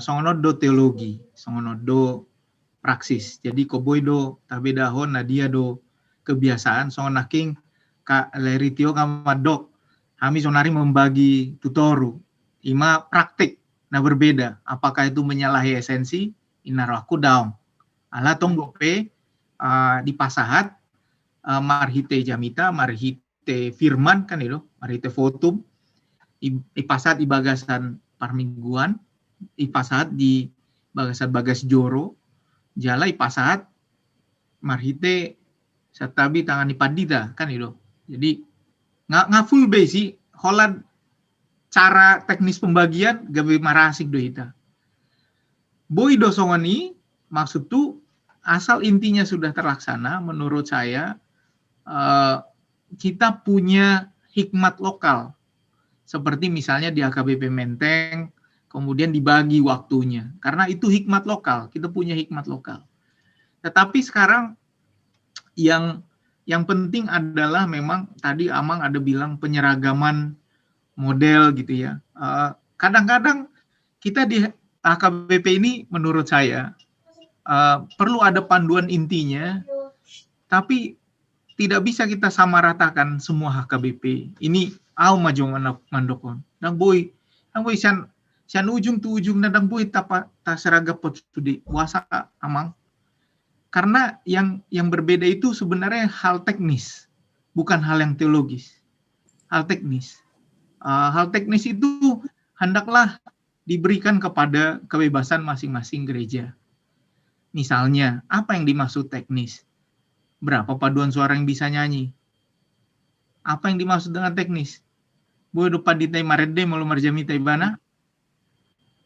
songono do teologi, songono do praksis. Jadi koboy do tabedahon nadia do kebiasaan songono naking ka leritio kama dok. Kami sonari membagi tutoru. Ima praktik nah berbeda. Apakah itu menyalahi esensi? Inaro aku daun. Ala tonggope di pasahat marhite jamita, marhite firman kan itu, marhite fotum. Di pasahat di bagasan parmingguan. Ipasahat di bagasan bagas joro jala ipasahat marhite satabi tangan ipadita kan itu. Jadi nggak full base Holland cara teknis pembagian gawe marasik doita. Boy dosongani maksud tuh asal intinya sudah terlaksana menurut saya kita punya hikmat lokal seperti misalnya di AKBP Menteng kemudian dibagi waktunya. Karena itu hikmat lokal, kita punya hikmat lokal. Tetapi sekarang yang penting adalah memang tadi Amang ada bilang penyeragaman model gitu ya. Kadang-kadang kita di AKBP ini menurut saya perlu ada panduan intinya, tapi tidak bisa kita samaratakan semua AKBP. Ini au maju mandokon. Nang boy Sian ujung tu ujung nadang buit tak seragam pot studi puasa Amang. Karena yang berbeda itu sebenarnya hal teknis, bukan hal yang teologis. Hal teknis. Hal teknis itu hendaklah diberikan kepada kebebasan masing-masing gereja. Misalnya, apa yang dimaksud teknis? Berapa paduan suara yang bisa nyanyi? Apa yang dimaksud dengan teknis? Boy lupa ditai marede malu marjami taibana.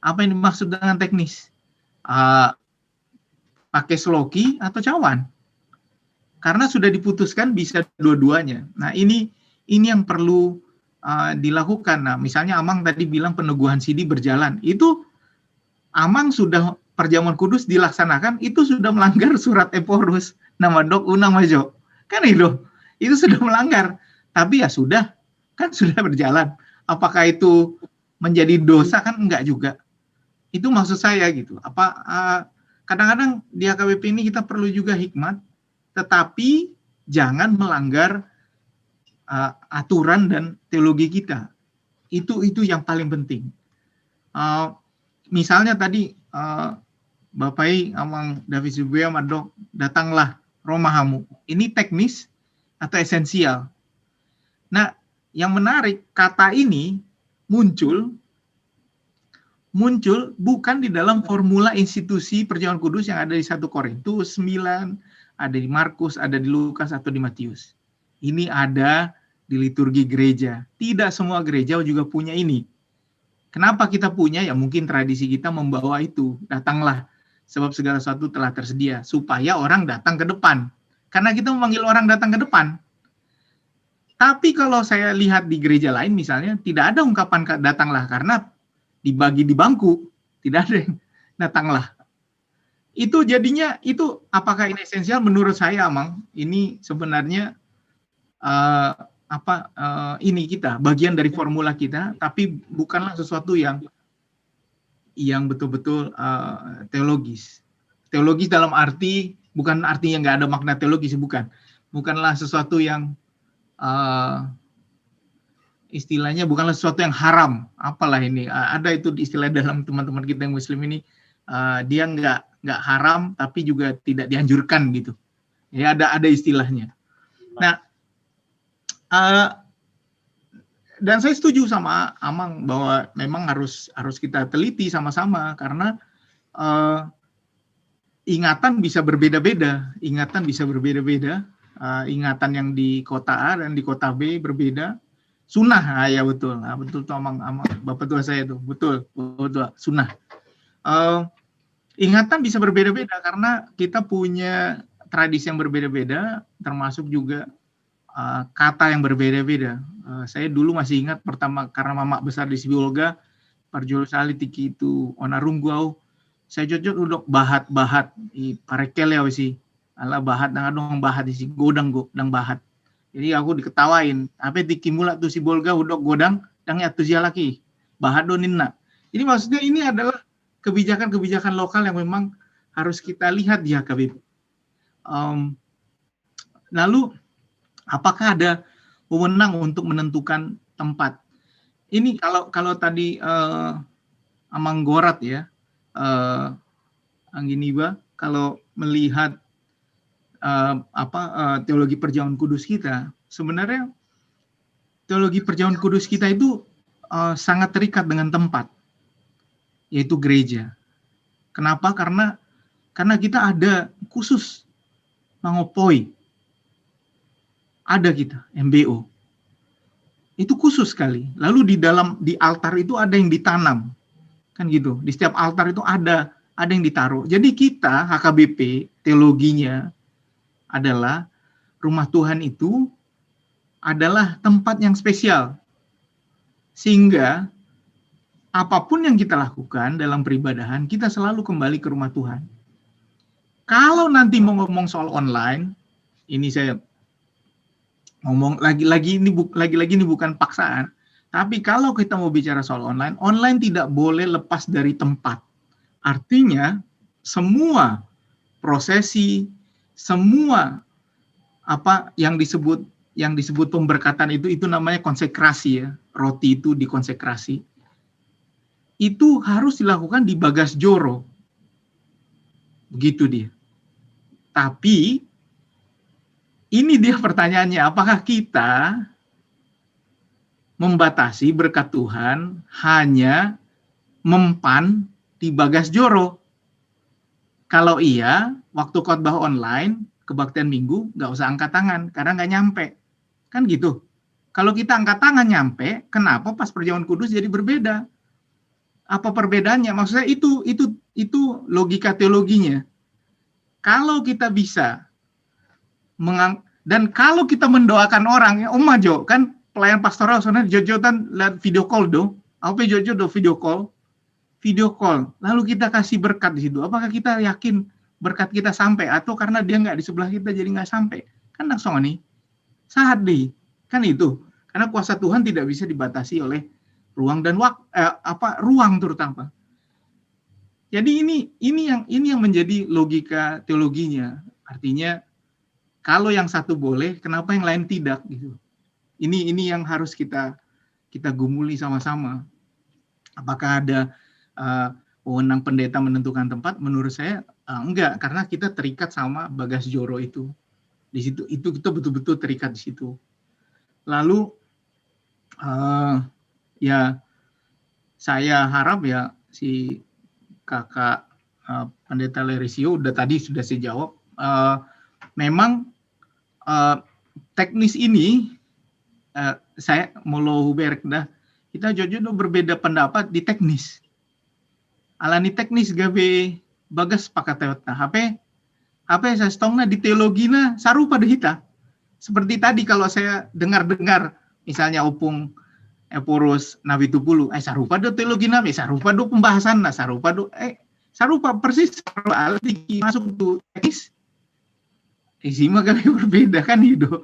Apa yang dimaksud dengan teknis? Pakai sloki atau cawan? Karena sudah diputuskan bisa dua-duanya. Nah ini yang perlu dilakukan. Nah misalnya Amang tadi bilang peneguhan sidi berjalan. Itu Amang sudah perjamuan kudus dilaksanakan, itu sudah melanggar surat Eporus. Nama dok unang majo. Kan itu sudah melanggar. Tapi ya sudah, kan sudah berjalan. Apakah itu menjadi dosa? Kan enggak juga. Itu maksud saya gitu. Kadang-kadang di AKBP ini kita perlu juga hikmat, tetapi jangan melanggar aturan dan teologi kita. Itu yang paling penting. Misalnya tadi Bapak Amang David Subuya Madok, datanglah romahamu. Ini teknis atau esensial. Nah, yang menarik kata ini muncul bukan di dalam formula institusi perjamuan kudus yang ada di 1 Korintus 9, ada di Markus, ada di Lukas, atau di Matius. Ini ada di liturgi gereja. Tidak semua gereja juga punya ini. Kenapa kita punya? Ya mungkin tradisi kita membawa itu. Datanglah, sebab segala sesuatu telah tersedia. Supaya orang datang ke depan. Karena kita memanggil orang datang ke depan. Tapi kalau saya lihat di gereja lain misalnya, tidak ada ungkapan datanglah karena dibagi di bangku, tidak ada yang datanglah. Itu jadinya, itu apakah ini esensial? Menurut saya, Amang, ini sebenarnya ini kita, bagian dari formula kita, tapi bukanlah sesuatu yang betul-betul teologis. Teologis dalam arti, bukan artinya nggak ada makna teologis, bukanlah sesuatu yang istilahnya bukanlah sesuatu yang haram, apalah ini, ada itu istilah dalam teman-teman kita yang muslim ini, dia nggak haram tapi juga tidak dianjurkan gitu ya, ada istilahnya. Nah, dan saya setuju sama Amang bahwa memang harus kita teliti sama-sama, karena ingatan bisa berbeda-beda, ingatan yang di kota A dan di kota B berbeda. Sunnah, ya betul, betul tuh Amang, Bapak tua saya tuh, betul sunnah. Ingatan bisa berbeda-beda karena kita punya tradisi yang berbeda-beda, termasuk juga kata yang berbeda-beda. Saya dulu masih ingat pertama, karena mama besar di Sibolga, parjolo sali tiki itu onarungguau, saya cocok udok bahat i parekel ya wisi, ala bahat nang adong bahat isi godang bahat. Jadi aku diketawain, apa tiki mula tuh Sibolga udok godang dang atu sia laki bahat doninna. Jadi maksudnya ini adalah kebijakan-kebijakan lokal yang memang harus kita lihat di HKBP. Lalu apakah ada wewenang untuk menentukan tempat? Ini kalau tadi Amang Gorat ya, Angginiba, kalau melihat teologi perjamuan kudus kita, sebenarnya teologi perjamuan kudus kita itu sangat terikat dengan tempat, yaitu gereja. Kenapa? Karena kita ada khusus mangopoi, ada kita MBO, itu khusus sekali. Lalu di altar itu ada yang ditanam, kan gitu. Di setiap altar itu ada yang ditaruh. Jadi kita HKBP teologinya adalah rumah Tuhan itu adalah tempat yang spesial, sehingga apapun yang kita lakukan dalam peribadahan, kita selalu kembali ke rumah Tuhan. Kalau nanti mau ngomong soal online, ini saya ngomong lagi-lagi ini bukan paksaan, tapi kalau kita mau bicara soal online tidak boleh lepas dari tempat. Artinya semua prosesi, semua yang disebut pemberkatan itu namanya konsekrasi ya. Roti itu dikonsekrasi. Itu harus dilakukan di Bagas Joro. Begitu dia. Tapi ini dia pertanyaannya, apakah kita membatasi berkat Tuhan hanya mempan di Bagas Joro? Kalau iya, waktu khotbah online, kebaktian minggu, nggak usah angkat tangan, karena nggak nyampe. Kan gitu. Kalau kita angkat tangan nyampe, kenapa pas perjamuan kudus jadi berbeda? Apa perbedaannya? Maksudnya itu logika teologinya. Kalau kita bisa dan kalau kita mendoakan orang, ya Jo, kan pelayan pastoral soalnya Jojo kan lihat video call do, apa Jojo do video call, lalu kita kasih berkat di situ. Apakah kita yakin berkat kita sampai, atau karena dia nggak di sebelah kita jadi nggak sampai? Kan langsung nih, saat deh, kan itu. Karena kuasa Tuhan tidak bisa dibatasi oleh ruang dan ruang terutama. Jadi ini yang menjadi logika teologinya. Artinya kalau yang satu boleh, kenapa yang lain tidak gitu. Ini yang harus kita gumuli sama-sama. Apakah ada wewenang pendeta menentukan tempat? Menurut saya enggak, karena kita terikat sama Bagas Joro itu. Di situ itu kita betul-betul terikat di situ. Lalu ya saya harap ya si kakak pendeta Lerisio tadi sudah saya jawab. Memang teknis ini saya mau berkdah kita jojo berbeda pendapat di teknis. Alani teknis gabe Bagas pakai teota. HP saya stongna di teologina sarupa deh kita. seperti tadi kalau saya dengar-dengar misalnya opung Eporus Nabitupulu, sarupa do teologi nabi, sarupa do pembahasan, sarupa do sarupa persis sarupa masuk tuh teknis. Mah kami berbeda kan itu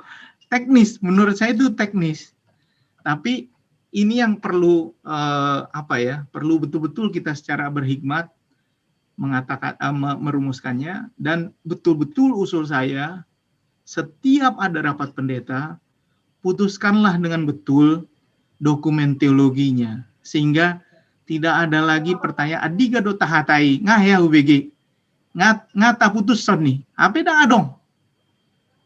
teknis, menurut saya itu teknis. Tapi ini yang perlu perlu betul-betul kita secara berhikmat mengatakan merumuskannya, dan betul-betul usul saya setiap ada rapat pendeta putuskanlah dengan betul dokumen teologinya sehingga tidak ada lagi pertanyaan adiga do tahatai ngah ya UBG ngata putusan nih apa dah adong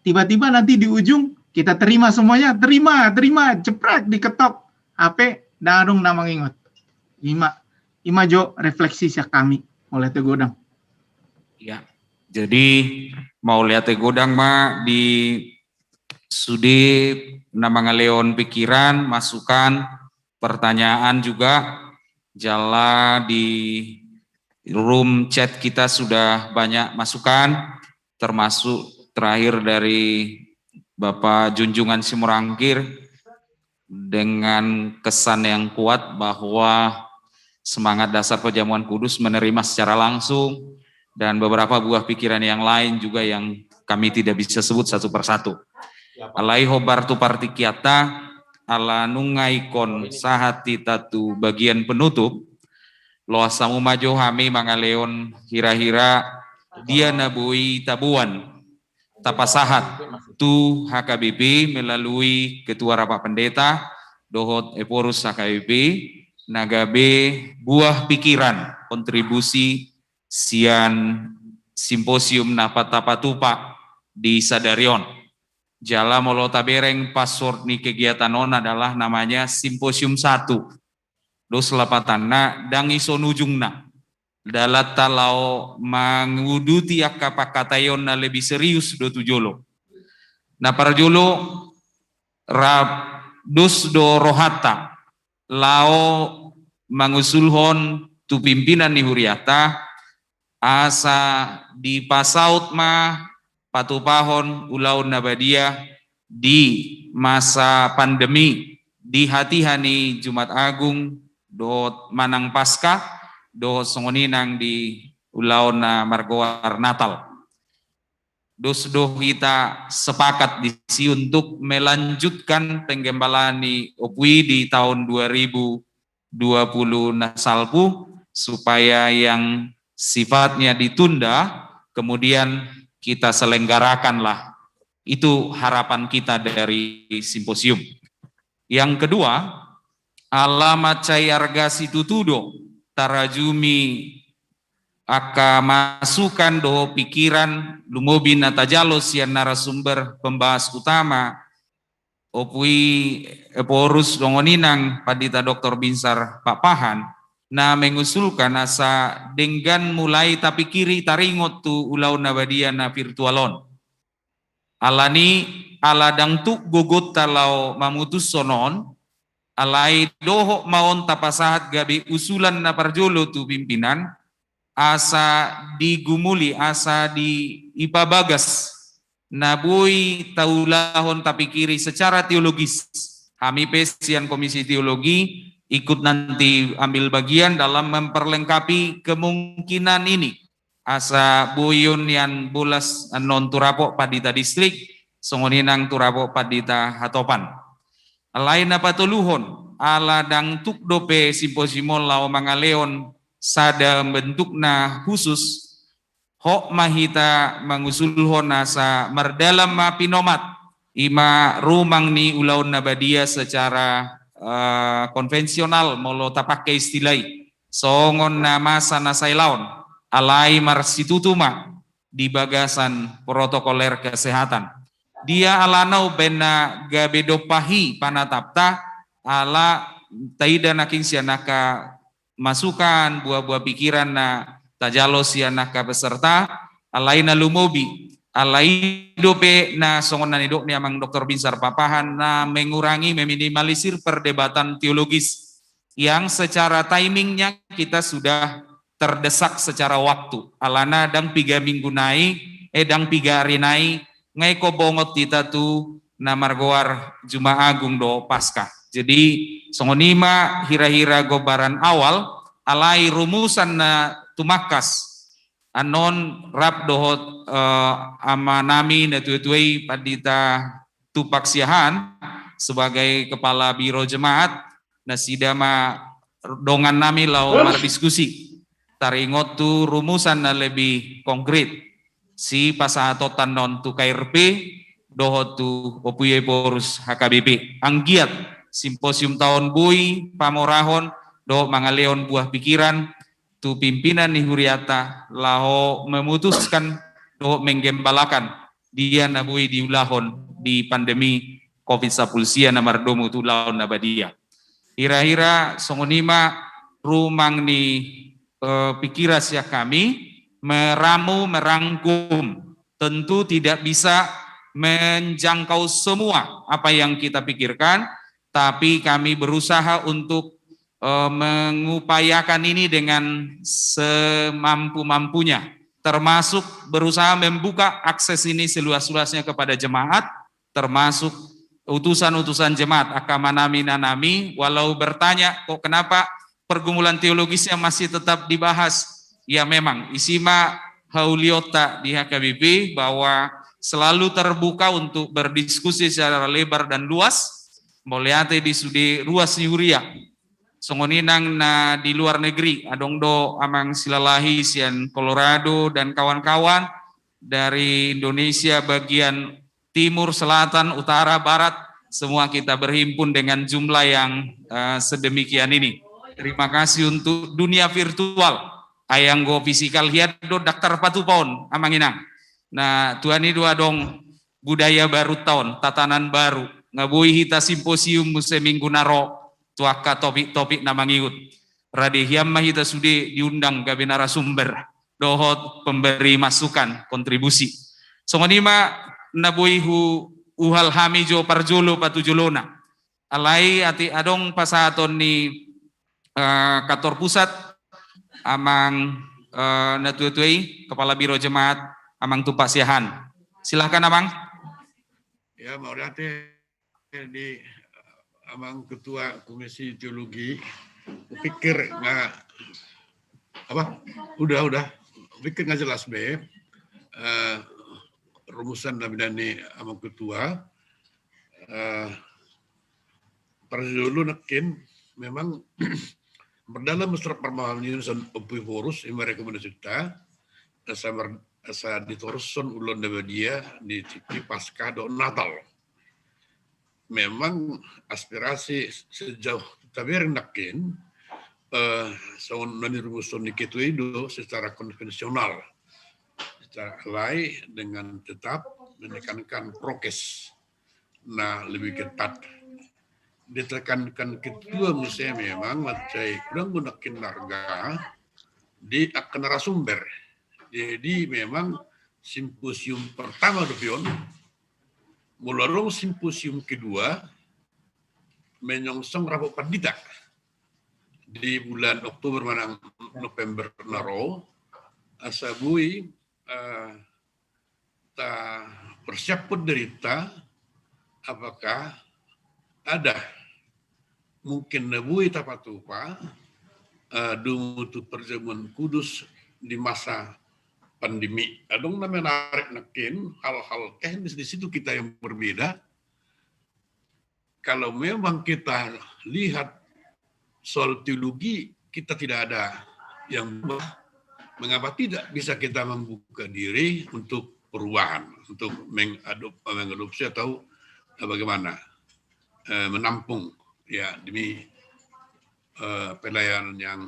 tiba-tiba nanti di ujung kita terima semuanya terima jepret diketok apa dah adong nama ingat ima jo refleksi sia kami oleh tegodang ya. Jadi mau lihat godang mah di sudi nama ngaleon pikiran, masukan, pertanyaan juga jala di room chat kita sudah banyak masukan, termasuk terakhir dari Bapak Junjungan Simorangkir dengan kesan yang kuat bahwa semangat dasar perjamuan kudus menerima secara langsung, dan beberapa buah pikiran yang lain juga yang kami tidak bisa sebut satu persatu. Alai hobartu partikiata ala nungaikon sahati tatu bagian penutup lo asamu majo hami mangaleon hira-hira dia nabui tabuan tapasahat tu HKBP melalui ketua rapat pendeta Dohot Eporus HKBP nagabe buah pikiran kontribusi sian simposium napatapatupa di Sadarion. Jala molo tabereng password ni kegiatan on adalah namanya simposium 1. Dos lapatanna dang iso nujungna. Dalat talau manguduti akapakatayon na lebih serius do tujolo. Na parjolo rab dos do rohata lao mangusulhon tu pimpinan ni huriata asa di pasaut mah patupahon ulaun nabadia di masa pandemi di hati-hani Jumat Agung do manang pasca do songoninang di ulaun na margoar Natal. Dos kita sepakat disi untuk melanjutkan penggembalaan di Opui di tahun 2020 nasalpu supaya yang sifatnya ditunda, kemudian kita selenggarakanlah. Itu harapan kita dari simposium. Yang kedua, alamat cayarga situtudo, tarajumi aka masukan do pikiran lumobin natajalos yang narasumber pembahas utama Opui Eporus Dongoninang Padita Dr. Binsar Papahan na mengusulkan asa dengan mulai tapi kiri taringot tu ulau nabadia na virtualon. Alani aladang tu gogot talau mamutus sonon, alai doho maon tapasahat gabi usulan na parjolo tu pimpinan, asa digumuli, asa di ipabagas, nabui taulahon tapi kiri secara teologis. Kami pesian Komisi Teologi ikut nanti ambil bagian dalam memperlengkapi kemungkinan ini. Asa buyun yang bulas non turapo Padita Distrik, songoninang turapo Padita Hatopan. Lain apa tuluhon, ala dang tuk dope simposimon lao mangaleon sada bentukna khusus, hok mahita mangusulhon asa merdalam mapinomat, ima rumang ni ulaun nabadia secara konvensional molo tapake istilai songon nama sanasai laon alai marsitutuma di bagasan protokoler kesehatan dia alanau bena gabedopahi panatapta ala taida naking sianaka masukan buah-buah pikiran na tajalos sianaka peserta alai na lumobi alai dope na songonan idok ni amang Dr. Binsar Papahan na mengurangi, meminimalisir perdebatan teologis yang secara timingnya kita sudah terdesak secara waktu. Alana dang 3 minggu naik, dang 3 hari naik, ngai ko bongot kita tu namargoar Juma Agung do Paskah. Jadi songonima hira-hira gobaran awal alai rumusan na tumakas anon rap dohot amanami na tuetui padita tupaksiahan sebagai kepala biro jemaat na sidama dongan nami lau mardiskusi taringot tu rumusan na lebih konkret si pasahatotan non tu KRP dohot tu Opuye Porus HKBP anggiat simposium tahun bui pamorahon do mangaleon buah pikiran tu pimpinan ni Huriata laho memutuskan do menggembalakan dia nabui diulahon di pandemi COVID-19 namar domu tu laon nabadia. Hira-hira songonima rumang ni pikiran sia kami meramu merangkum tentu tidak bisa menjangkau semua apa yang kita pikirkan, tapi kami berusaha untuk mengupayakan ini dengan semampu-mampunya, termasuk berusaha membuka akses ini seluas-luasnya kepada jemaat, termasuk utusan-utusan jemaat akamanami nanami, walau bertanya kok kenapa pergumulan teologisnya masih tetap dibahas, ya memang isima hauliota di HKBP bahwa selalu terbuka untuk berdiskusi secara lebar dan luas, moliate di sudi ruas Yuria. Songoninang na di luar negeri, adong do amang silalahi sian Colorado dan kawan-kawan dari Indonesia bagian timur, selatan, utara, barat, semua kita berhimpun dengan jumlah yang sedemikian ini. Terima kasih untuk dunia virtual, ayang go fisikal hiat do daktar patupon amanginang. Nah, Tuhan ini dua dong budaya baru tahun, tatanan baru, ngabui hita simposium musim minggu naro. Tuaka topik-topik namangiut. Radihiyam mahita sudi diundang gabe narasumber. Dohot pemberi masukan, kontribusi. Songonima nabuihu uhal hamijo parjolo patujolona. Alai ati adong pasaton ni kantor pusat amang natutuai kepala biro jemaat amang tupak siahan. Silahkan amang. Ya mau di amang ketua komisi teologi pikir nggak apa udah pikir nggak jelas be rumusan nabidani amang ketua dulu nekin memang berdalam surat permohonan Yunusan Opuye Porus yang merekomendasi kita asa ditoruson ulon dia di Paskah do Natal. Memang aspirasi sejauh tabir nakin soal nani rumuson itu secara konvensional, secara alai dengan tetap menekankan prokes, nah lebih ketat. Ditekankan kedua musim memang macai kurang gunakan harga di akan narasumber. Jadi memang simposium pertama Dopion mularong simposium kedua menyongsong Rabu Pandita di bulan Oktober manang November naro asabui ta persiapkan derita apakah ada mungkin nabui tapatupa dumutu perjamuan kudus di masa pandemi. Adong na menarik nakin hal-hal teknis di situ kita yang berbeda. Kalau memang kita lihat soal teologi kita tidak ada yang mengapa tidak bisa kita membuka diri untuk perubahan, untuk mengadopsi atau bagaimana menampung ya demi pelayanan yang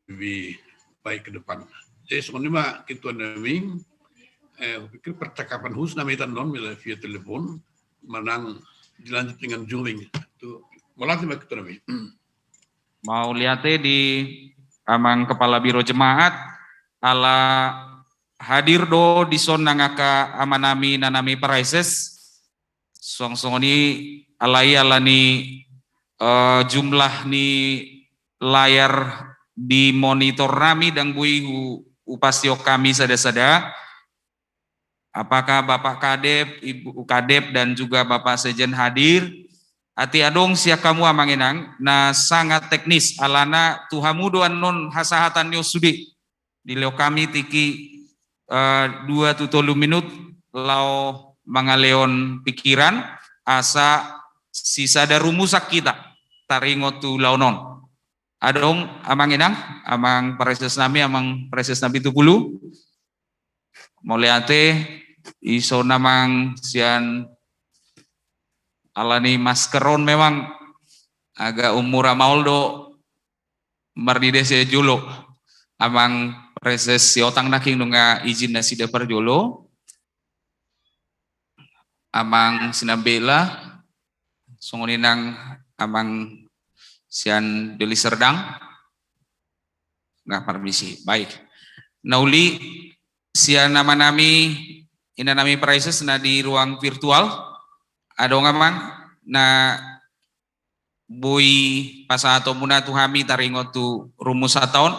lebih baik ke depan. Jadi sebenarnya kita naming pikir percakapan khusus namanya non via telepon menang dilanjut dengan Zooming itu melatih kita naming. Mau lihatnya di amang kepala biro jemaat ala hadir do di son nangaka amanami nanami paraises song ni alai alani jumlah ni layar di monitor nami dan bui upasio kami sada-sada Apakah Bapak Kadep, Ibu Kadep dan juga Bapak Sejen hadir? Ati adong sia kamu amanginang na sangat teknis alana tuhamuduan non hasahatan yo sudi. Di leo kami tiki 2-3 minut lau mangaleon pikiran asa sisa da rumusak kita taringot tu launon. Adong amanginang amang pareses nami amang pareses nabi 70 moleate iso namang sian alani maskeron memang agak umur amauldo mardide se julo amang preses si otang naking nunga izin na sida perjolo amang sinabela songoninang amang sian deli serdang nggak permisi baik nauli sian nama nami ina nami preses na di ruang virtual adong amang na boy pasato muna tu hami taringot tu rumus tahun.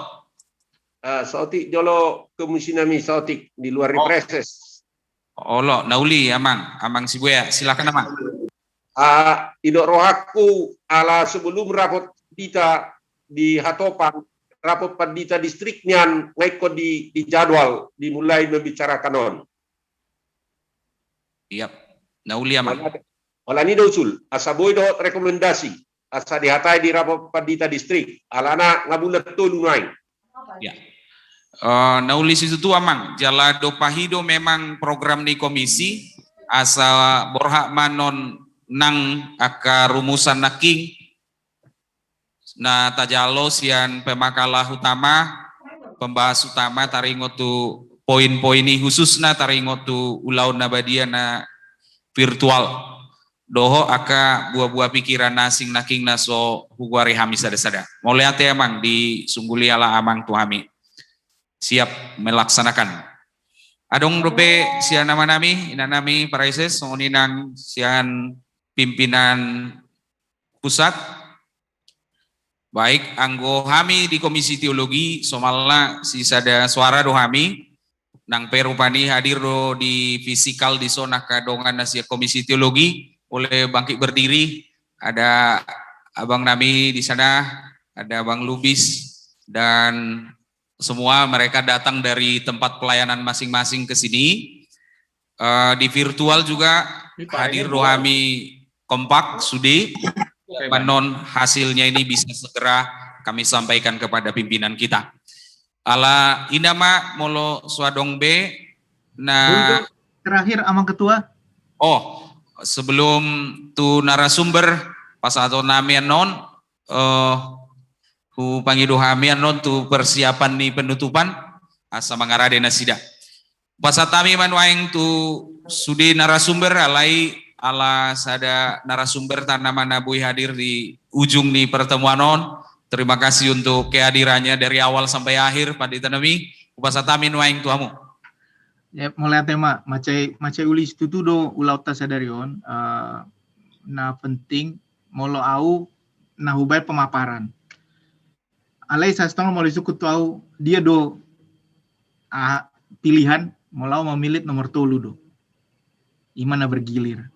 Sautik jolo kemusinami sautik di luar represes. Olo nauli amang si buaya silakan amang. Idok rohaku ala sebelum rapot dita di Hatopan rapot padita distriknya ngaiko di jadwal dimulai membicarakan on. Iya, nauli amang. Ola ni usul asa boy do rekomendasi asa dihatai di rapot padita distrik alana ngabulat tolu naik. Ya. Nauli situ tu amang jala do pahido memang program di komisi asa borhak manon nang aka rumusan naking na tajalo sian pemakalah utama pembahas utama taringot tu poin-poin ini khususna taringot tu ulau nabadia na virtual doho aka buah-buah pikiran nasing naking naso huguari hami sada-sada mulai ate amang di sungguli ala amang tu hami siap melaksanakan adong dope sian nama nami ina nami paraises songoninang sian pimpinan pusat baik anggo hami di komisi teologi somalna si sada suara do hami nang perupani hadir do di fisikal di zona kadongan nasia komisi teologi oleh bangkit berdiri ada abang nami di sana ada abang Lubis dan semua mereka datang dari tempat pelayanan masing-masing ke sini. Di virtual juga hadir rohami kompak sudi manon hasilnya ini bisa segera kami sampaikan kepada pimpinan kita. Ala inama molo swadong B na terakhir amang ketua. Oh, sebelum tu narasumber pas atau namian non ku pangidu hamian non tu persiapan ni penutupan asa mangarade nasida. Pasatami manuaing tu sudi narasumber alai ala sada narasumber tanaman nabui hadir di ujung ni pertemuan non. Terima kasih untuk kehadirannya dari awal sampai akhir pada tanami. Pasatami manuaing tuamu. Ya, mulai tema macai ulis itu do ulau tasadarion na penting molo au na hubai pemaparan. Alai sastong molo suku au dia do pilihan molau memilih nomor 3 do. Imana bergilir.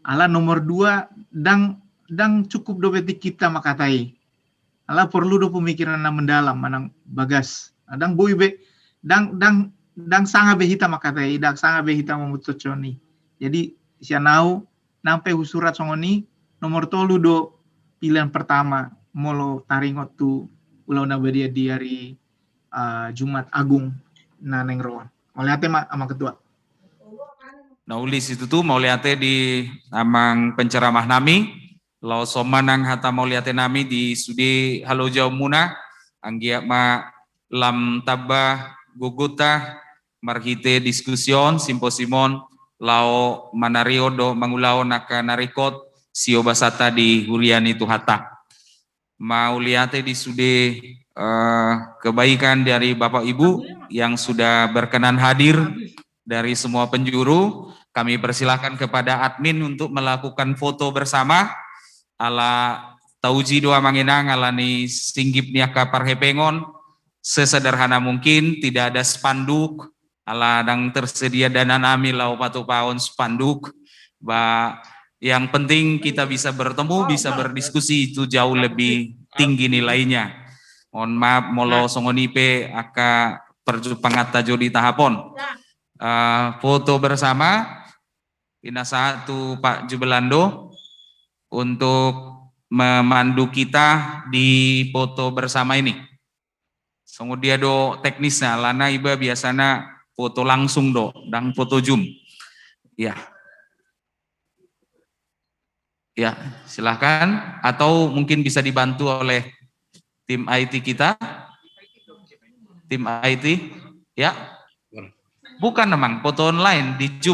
Ala nomor 2 dang cukup do beti kita makatai. Ala perlu do pemikiran na mendalam manang bagas. Dang boy be dang sanga behita makatai, dang sanga behita memutusoni. Jadi sianau nampe usurat songoni nomor 3 do pilihan pertama molo taringot tu ulau nabadia di hari Jumat Agung na neng roan. Oleh ate ama ketua. Naulis itu tuh mau lihatnya di amang penceramah nami, lau somanang hata mau lihatnya nami di studi Halo Jauh Muna, anggia ma lam tabah gugutah marhite diskusion simposimon lau manario do mangulao naka narikot sio basata di Huriani Tuhata. Mau lihatnya di studi kebaikan dari Bapak Ibu yang sudah berkenan hadir dari semua penjuru. Kami persilahkan kepada admin untuk melakukan foto bersama ala tauji doa manginang alani singgip niaka parhepengon sesederhana mungkin, tidak ada spanduk aladang tersedia dana nami lau patu paon spanduk, yang penting kita bisa bertemu, bisa berdiskusi, itu jauh lebih tinggi nilainya. Mohon maaf, molo songonipe aka perjumpangata jodi tahapon. Foto bersama, Ina satu Pak Jubelando untuk memandu kita di foto bersama ini. Kemudian do teknisnya, lana iba biasanya foto langsung do, dan foto zoom. Ya, ya silahkan. Atau mungkin bisa dibantu oleh tim IT kita. Tim IT, ya. Bukan memang foto online di zoom.